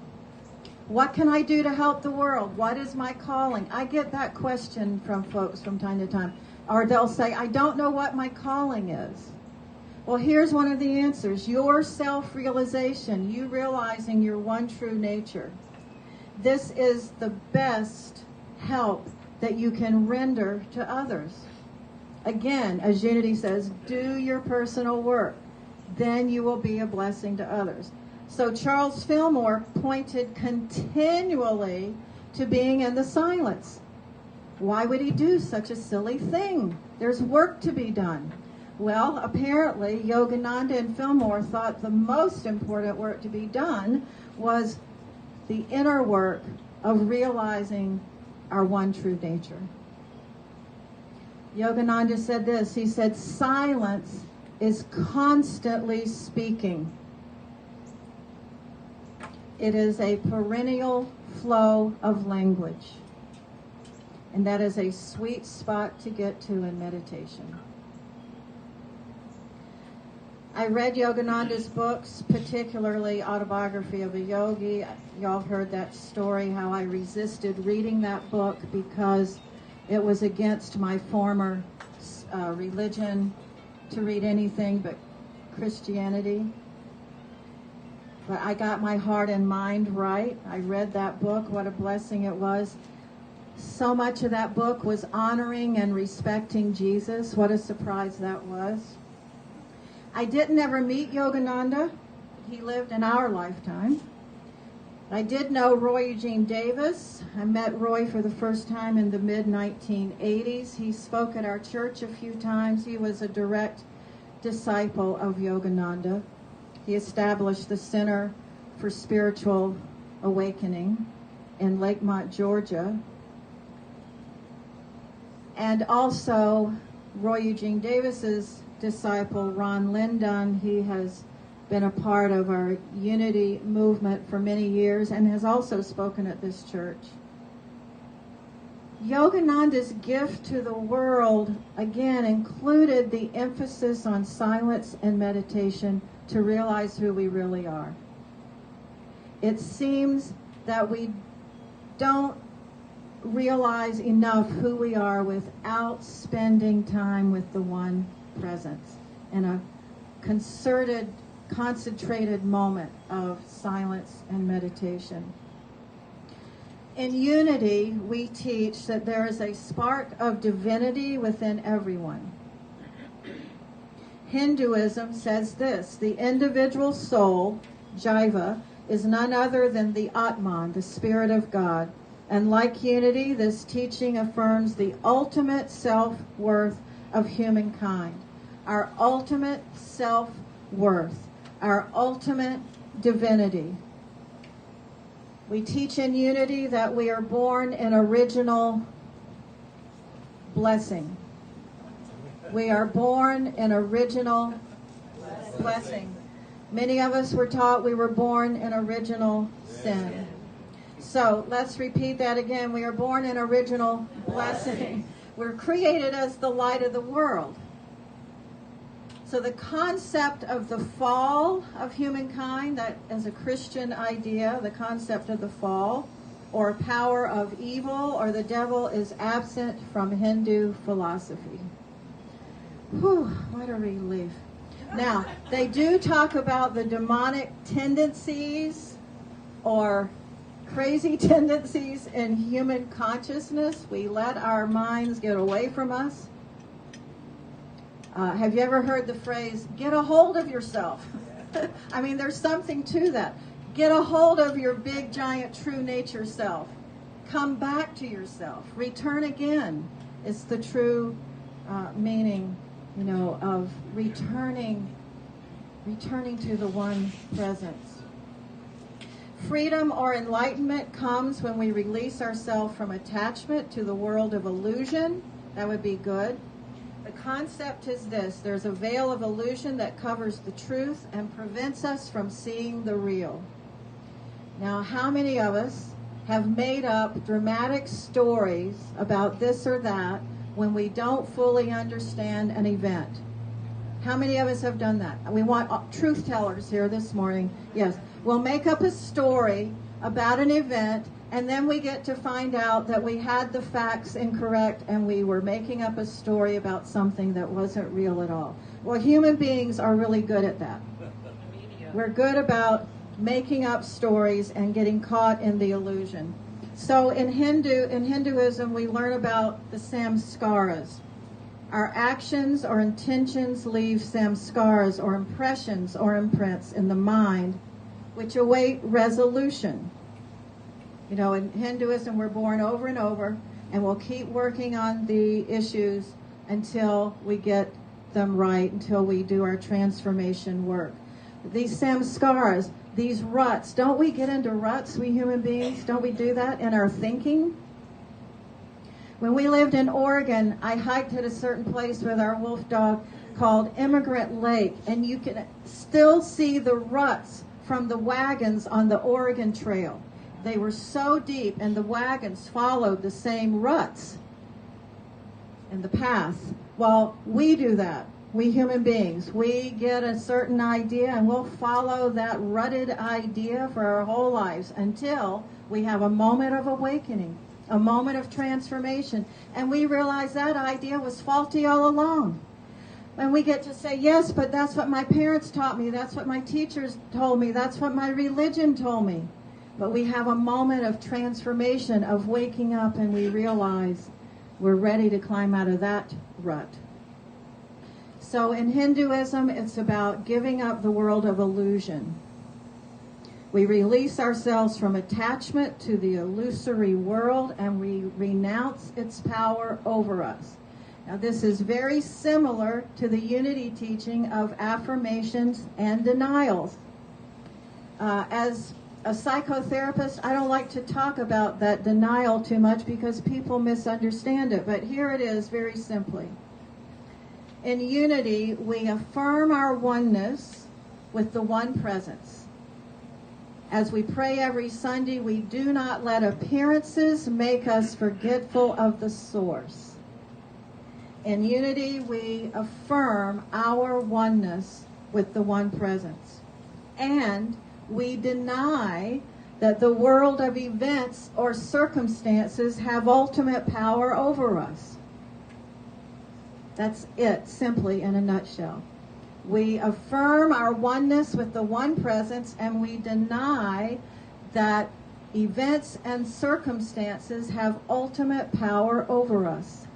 What can I do to help the world? What is my calling? I get that question from folks from time to time. Or they'll say, I don't know what my calling is. Well, here's one of the answers. Your self-realization, you realizing your one true nature. This is the best help that you can render to others. Again, as Unity says, do your personal work. Then you will be a blessing to others. So Charles Fillmore pointed continually to being in the silence. Why would he do such a silly thing? There's work to be done. Well, apparently, Yogananda and Fillmore thought the most important work to be done was the inner work of realizing our one true nature. Yogananda said this, he said, silence is constantly speaking. It is a perennial flow of language. And that is a sweet spot to get to in meditation. I read Yogananda's books, particularly Autobiography of a Yogi. Y'all heard that story, how I resisted reading that book because it was against my former religion to read anything but Christianity. But I got my heart and mind right. I read that book. What a blessing it was. So much of that book was honoring and respecting Jesus. What a surprise that was. I didn't ever meet Yogananda. He lived in our lifetime. I did know Roy Eugene Davis. I met Roy for the first time in the mid-1980s. He spoke at our church a few times. He was a direct disciple of Yogananda. He established the Center for Spiritual Awakening in Lakemont, Georgia. And also Roy Eugene Davis's disciple, Ron Lindon. He has been a part of our unity movement for many years and has also spoken at this church. Yogananda's gift to the world, again, included the emphasis on silence and meditation to realize who we really are. It seems that we don't realize enough who we are without spending time with the one presence in a concentrated moment of silence and meditation. In Unity, we teach that there is a spark of divinity within everyone. Hinduism says this, the individual soul, Jiva, is none other than the Atman, the Spirit of God. And like Unity, this teaching affirms the ultimate self-worth of humankind. Our ultimate self-worth, our ultimate divinity. We teach in Unity that we are born in original blessing. We are born in original blessing. Many of us were taught we were born in original sin. So let's repeat that again. We are born in original blessing. We're created as the light of the world. So the concept of the fall of humankind, that is a Christian idea, the concept of the fall, or power of evil or the devil, is absent from Hindu philosophy. Whew, what a relief. Now, they do talk about the demonic tendencies or crazy tendencies in human consciousness. We let our minds get away from us. Have you ever heard the phrase, get a hold of yourself? I mean, there's something to that. Get a hold of your big, giant, true nature self. Come back to yourself. Return again. It's the true meaning, of returning to the one presence. Freedom or enlightenment comes when we release ourselves from attachment to the world of illusion. That would be good. The concept is this: there's a veil of illusion that covers the truth and prevents us from seeing the real. Now, how many of us have made up dramatic stories about this or that when we don't fully understand an event? How many of us have done that? We want truth tellers here this morning. Yes. We'll make up a story about an event, and then we get to find out that we had the facts incorrect and we were making up a story about something that wasn't real at all. Well, human beings are really good at that. We're good about making up stories and getting caught in the illusion. So in Hinduism, we learn about the samskaras. Our actions or intentions leave samskaras or impressions or imprints in the mind, which await resolution. You know, in Hinduism, we're born over and over, and we'll keep working on the issues until we get them right, until we do our transformation work. These samskaras, these ruts, don't we get into ruts, we human beings? Don't we do that in our thinking? When we lived in Oregon, I hiked at a certain place with our wolf dog called Immigrant Lake, and you can still see the ruts from the wagons on the Oregon Trail. They were so deep, and the wagons followed the same ruts in the path. Well, we do that. We human beings, we get a certain idea and we'll follow that rutted idea for our whole lives until we have a moment of awakening, a moment of transformation, and we realize that idea was faulty all along. And we get to say, yes, but that's what my parents taught me, that's what my teachers told me, that's what my religion told me. But we have a moment of transformation, of waking up, and we realize we're ready to climb out of that rut. So in Hinduism, it's about giving up the world of illusion. We release ourselves from attachment to the illusory world, and we renounce its power over us. Now, this is very similar to the unity teaching of affirmations and denials. As a psychotherapist, I don't like to talk about that denial too much because people misunderstand it, but here it is very simply. In unity, we affirm our oneness with the one presence. As we pray every Sunday, we do not let appearances make us forgetful of the source. In unity, we affirm our oneness with the one presence. And we deny that the world of events or circumstances have ultimate power over us. That's it, simply in a nutshell. We affirm our oneness with the one presence, and we deny that events and circumstances have ultimate power over us.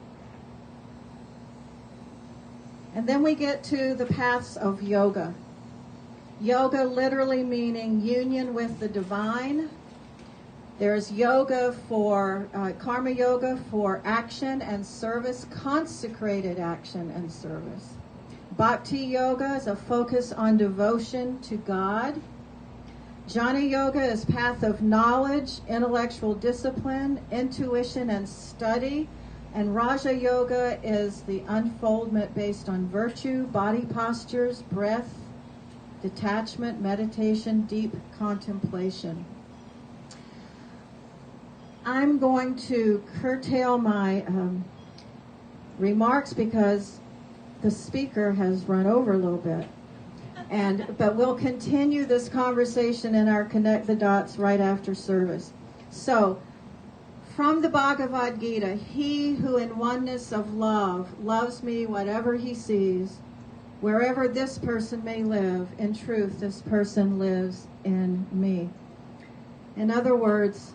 And then we get to the paths of yoga. Yoga literally meaning union with the divine. There's yoga for, karma yoga for action and service, consecrated action and service. Bhakti yoga is a focus on devotion to God. Jnana yoga is path of knowledge, intellectual discipline, intuition, and study. And Raja yoga is the unfoldment based on virtue, body postures, breath, detachment, meditation, deep contemplation. I'm going to curtail my remarks because the speaker has run over a little bit. But we'll continue this conversation in our Connect the Dots right after service. So, from the Bhagavad Gita, he who in oneness of love loves me whatever he sees, wherever this person may live, in truth this person lives in me. In other words,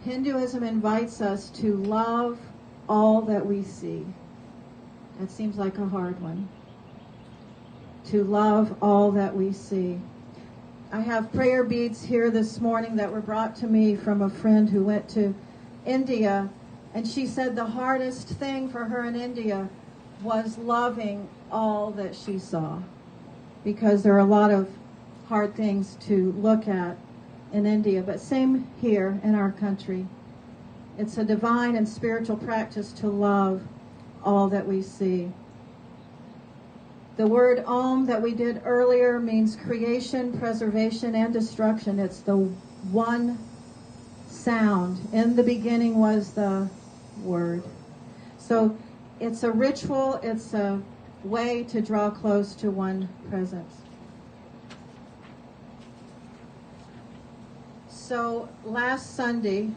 Hinduism invites us to love all that we see. That seems like a hard one. To love all that we see. I have prayer beads here this morning that were brought to me from a friend who went to India, and she said the hardest thing for her in India was loving all that she saw, because there are a lot of hard things to look at in India, but same here in our country. It's a divine and spiritual practice to love all that we see. The word Om that we did earlier means creation, preservation, and destruction. It's the one sound. In the beginning was the Word. So it's a ritual, it's a way to draw close to one presence. So last Sunday,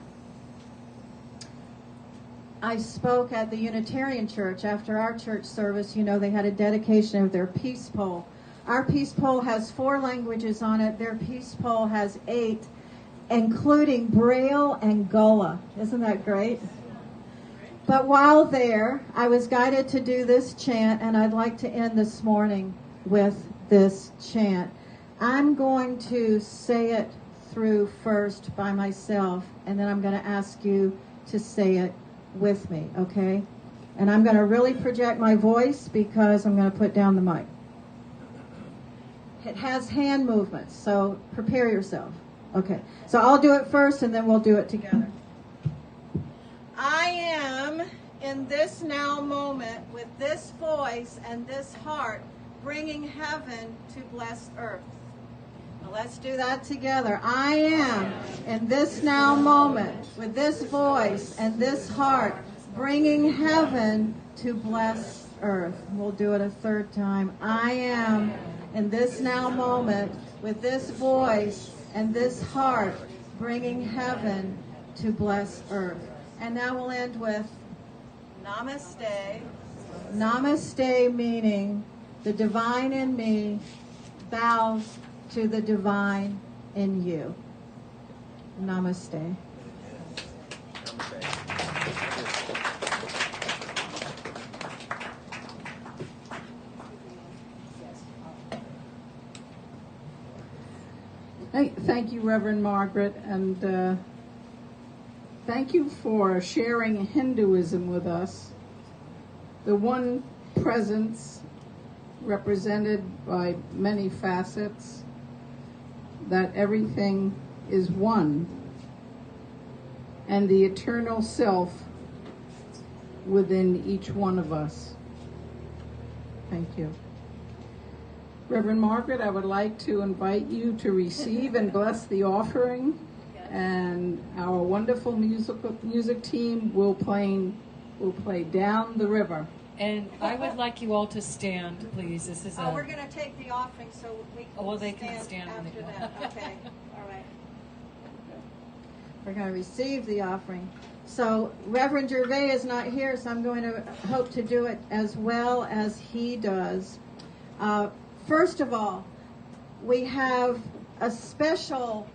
I spoke at the Unitarian Church. After our church service, you know, they had a dedication of their peace pole. Our peace pole has 4 languages on it. Their peace pole has 8, including Braille and Gullah. Isn't that great? But while there, I was guided to do this chant, and I'd like to end this morning with this chant. I'm going to say it through first by myself, and then I'm going to ask you to say it with me, okay? And I'm going to really project my voice because I'm going to put down the mic. It has hand movements, so prepare yourself. Okay, so I'll do it first and then we'll do it together. I am in this now moment with this voice and this heart bringing heaven to bless earth. Now let's do that together. I am in this now moment with this voice and this heart bringing heaven to bless earth. We'll do it a third time. I am in this now moment with this voice and this heart bringing heaven to bless earth. And now we'll end with Namaste. Namaste meaning the divine in me bows to the divine in you. Namaste. Thank you, Reverend Margaret, and thank you for sharing Hinduism with us. The one presence represented by many facets, that everything is one, and the eternal self within each one of us. Thank you. Reverend Margaret, I would like to invite you to receive and bless the offering, and our wonderful music team will play Down the River. And I would like you all to stand, please. This is we're going to take the offering so we can they can stand when after they go. that. Okay, all right. We're going to receive the offering. So Reverend Gervais is not here, so I'm going to hope to do it as well as he does. First of all, we have a special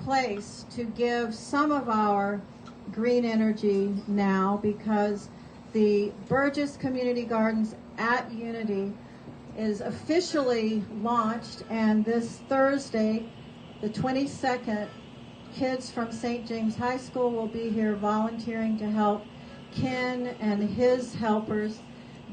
place to give some of our green energy now because the Burgess Community Gardens at Unity is officially launched, and this Thursday, the 22nd, kids from St. James High School will be here volunteering to help Ken and his helpers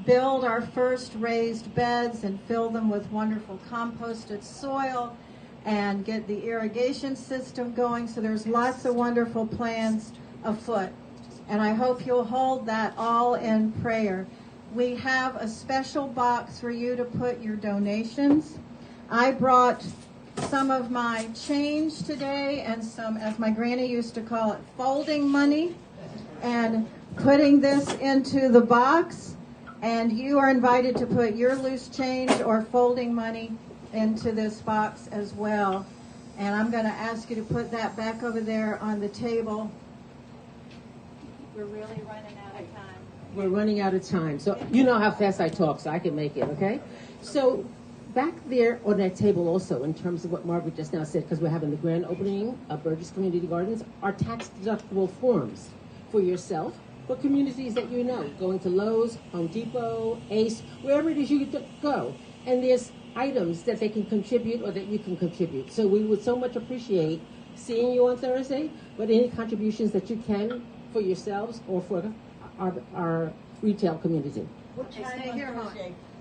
build our first raised beds and fill them with wonderful composted soil and get the irrigation system going. So there's lots of wonderful plans afoot. And I hope you'll hold that all in prayer. We have a special box for you to put your donations. I brought some of my change today and some, as my granny used to call it, folding money, and putting this into the box. And you are invited to put your loose change or folding money into this box as well. And I'm going to ask you to put that back over there on the table. We're really running out of time. We're running out of time. So you know how fast I talk, so I can make it, okay? So back there on that table also, in terms of what Margaret just now said, because we're having the grand opening of Burgess Community Gardens, are tax-deductible forms for yourself, for communities that you know, going to Lowe's, Home Depot, Ace, wherever it is you go. And there's items that they can contribute or that you can contribute. So we would so much appreciate seeing you on Thursday, but any contributions that you can for yourselves or for our retail community. Stay here,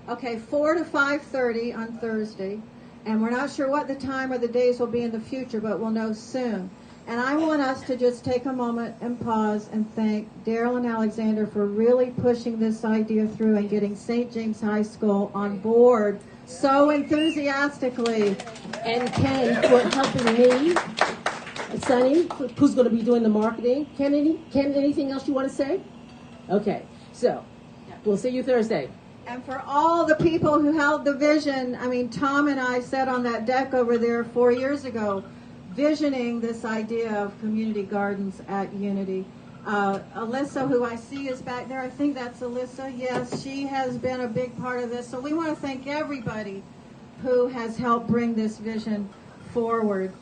okay, 4 to 5:30 on Thursday, and we're not sure what the time or the days will be in the future, but we'll know soon. And I want us to just take a moment and pause and thank Daryl and Alexander for really pushing this idea through and getting St. James High School on board so enthusiastically. And Ken for helping me. Sonny, who's going to be doing the marketing. Ken, anything else you want to say? Okay, so we'll see you Thursday. And for all the people who held the vision, I mean, Tom and I sat on that deck over there 4 years ago, visioning this idea of community gardens at Unity. Alyssa, who I see is back there, I think that's Alyssa. Yes, she has been a big part of this. So we want to thank everybody who has helped bring this vision forward.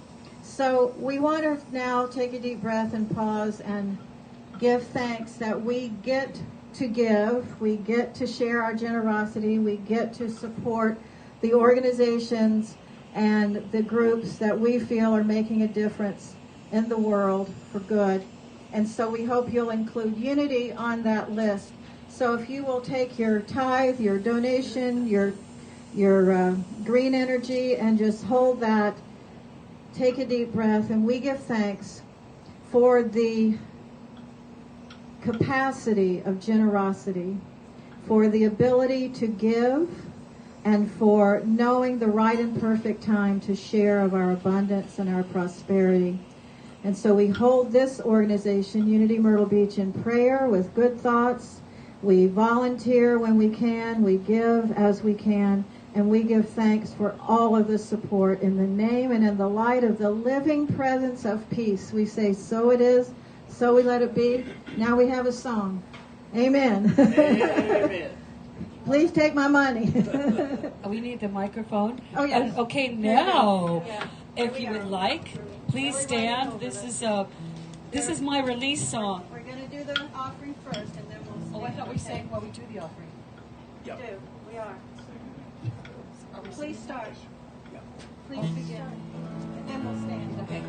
So we want to now take a deep breath and pause and give thanks that we get to give, we get to share our generosity, we get to support the organizations and the groups that we feel are making a difference in the world for good. And so we hope you'll include Unity on that list. So if you will take your tithe, your donation, your green energy, and just hold that, take a deep breath, and we give thanks for the capacity of generosity, for the ability to give, and for knowing the right and perfect time to share of our abundance and our prosperity. And so we hold this organization, Unity Myrtle Beach, in prayer with good thoughts. We volunteer when we can, we give as we can, and we give thanks for all of the support. In the name and in the light of the living presence of peace, we say, so it is, so we let it be. Now we have a song. Amen. Amen. Please take my money. We need the microphone. Oh, yes. Okay, now, Yeah. if you would like, please stand. This is my release song. We're going to do the offering first, and then we'll sing. Oh, I thought we sang while we do the offering. We do. We are. Please start. Please begin. And then we'll stand. Okay.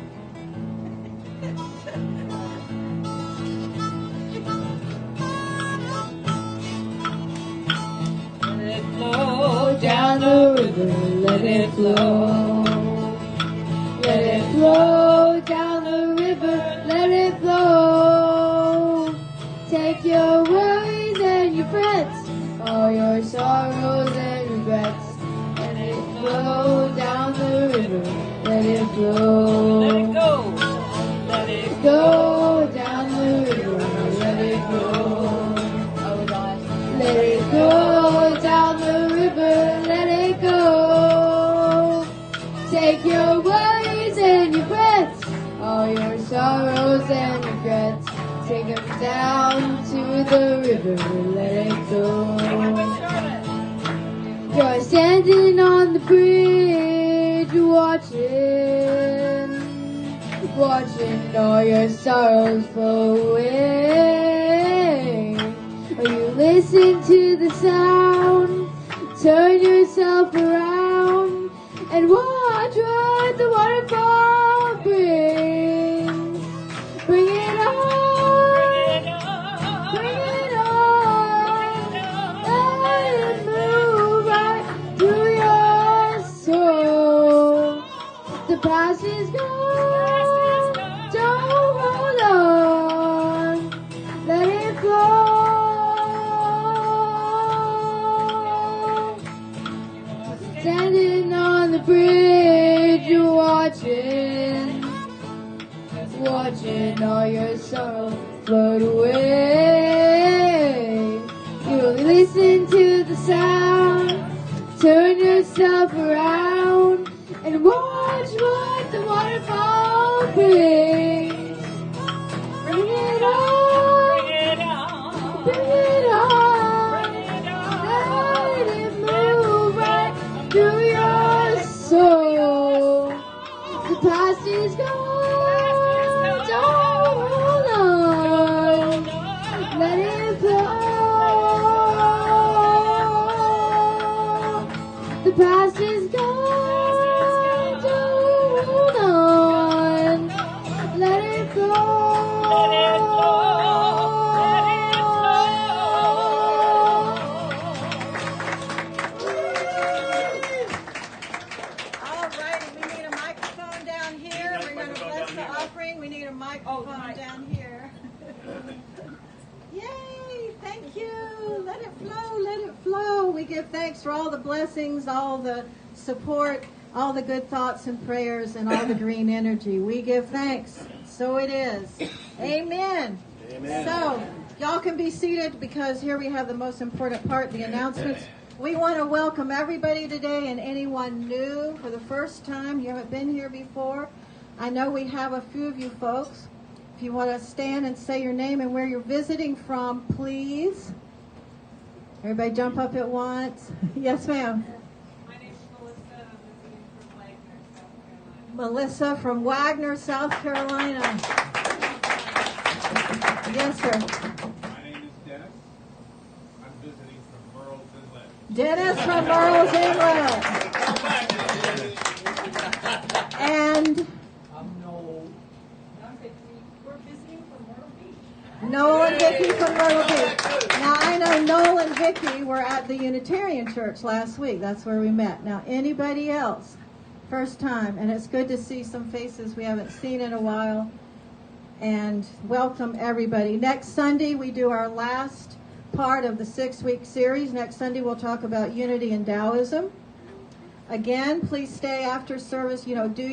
Let it flow down the river, let it flow. Let it flow down the river, let it flow. Take your worries and your frets, all your sorrows and regrets. Let it flow down the river, let it flow. Let it go. Let it go down the river, let it go. Let it go down the river, let it go. Take your worries and your breaths, all your sorrows and regrets. Take them down to the river, let it go. You're standing on the bridge, watching all your sorrows flow away. Or you listen to the sound, turn yourself around, and watch what the waterfall brings. Bring it on, bring it on, let it move right through your soul. The past is gone, don't hold on, let it flow. Standing on the bridge, you're watching all your sorrow float away. You listen to the sound, turn yourself around, and watch what the waterfall brings. Bring it on, bring it on, let it move right through your soul. The past is gone, don't hold on, let it flow. The past is gone, don't hold on, let it flow. All righty, we need a microphone down here. We're going to microphone down here. Yay! Thank you. Let it flow. Let it flow. We give thanks for all the blessings, all the support, all the good thoughts and prayers, and all the green energy. We give thanks. So it is. Amen. Amen. So, y'all can be seated because here we have the most important part, the announcements. We want to welcome everybody today and anyone new for the first time. You haven't been here before. I know we have a few of you folks. If you want to stand and say your name and where you're visiting from, please. Everybody jump up at once. Yes, ma'am. My name is Melissa. I'm visiting from Wagner, South Carolina. Melissa from Wagner, South Carolina. Yes, sir. My name is Dennis. I'm visiting from Myrtle, Inlet. Dennis from Myrtle, Inlet. And I'm Noel. We're visiting from Myrtle Beach. Noel and Vicky from Myrtle Beach. Now, I know Noel and Vicky were at the Unitarian Church last week. That's where we met. Now, anybody else? First time. And it's good to see some faces we haven't seen in a while. And welcome everybody. Next Sunday, we do our last part of the 6-week series. Next Sunday, we'll talk about unity and Taoism. Again, please stay after service. Do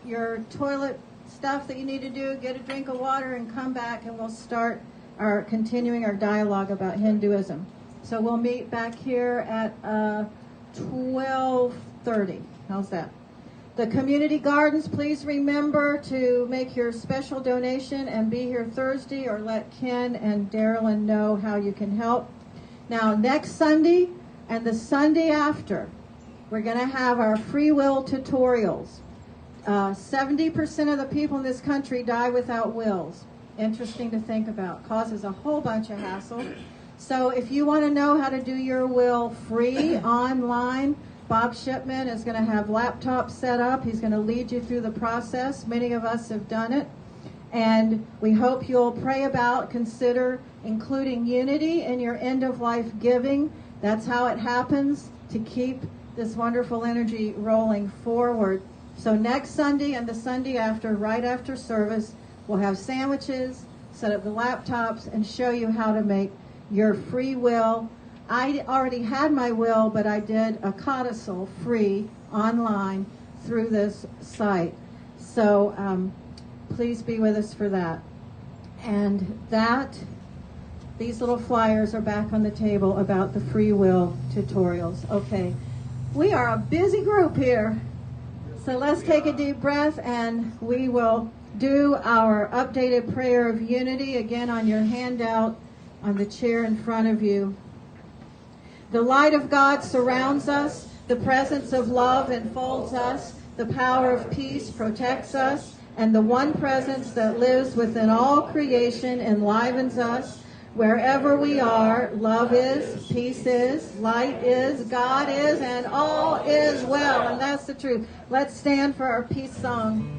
your toilet stuff that you need to do, get a drink of water, and come back, and we'll start continuing our dialogue about Hinduism. So we'll meet back here at 12:30. How's that? The community gardens, please remember to make your special donation and be here Thursday, or let Ken and Darylyn know how you can help. Now, next Sunday and the Sunday after, we're going to have our free will tutorials. 70% of the people in this country die without wills. Interesting to think about. Causes a whole bunch of hassle. So if you want to know how to do your will free online, Bob Shipman is going to have laptops set up. He's going to lead you through the process. Many of us have done it. And we hope you'll consider including unity in your end-of-life giving. That's how it happens, to keep this wonderful energy rolling forward. So next Sunday and the Sunday after, right after service, we'll have sandwiches, set up the laptops, and show you how to make your free will. I already had my will, but I did a codicil free online through this site. So please be with us for that. And these little flyers are back on the table about the free will tutorials. Okay, we are a busy group here. So let's take a deep breath, and we will do our updated prayer of unity again on your handout on the chair in front of you. The light of God surrounds us. The presence of love enfolds us. The power of peace protects us. And the one presence that lives within all creation enlivens us. Wherever we are, love is, peace is, light is, God is, and all is well. And that's the truth. Let's stand for our peace song.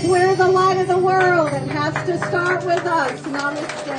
We're the light of the world. It has to start with us. Namaste.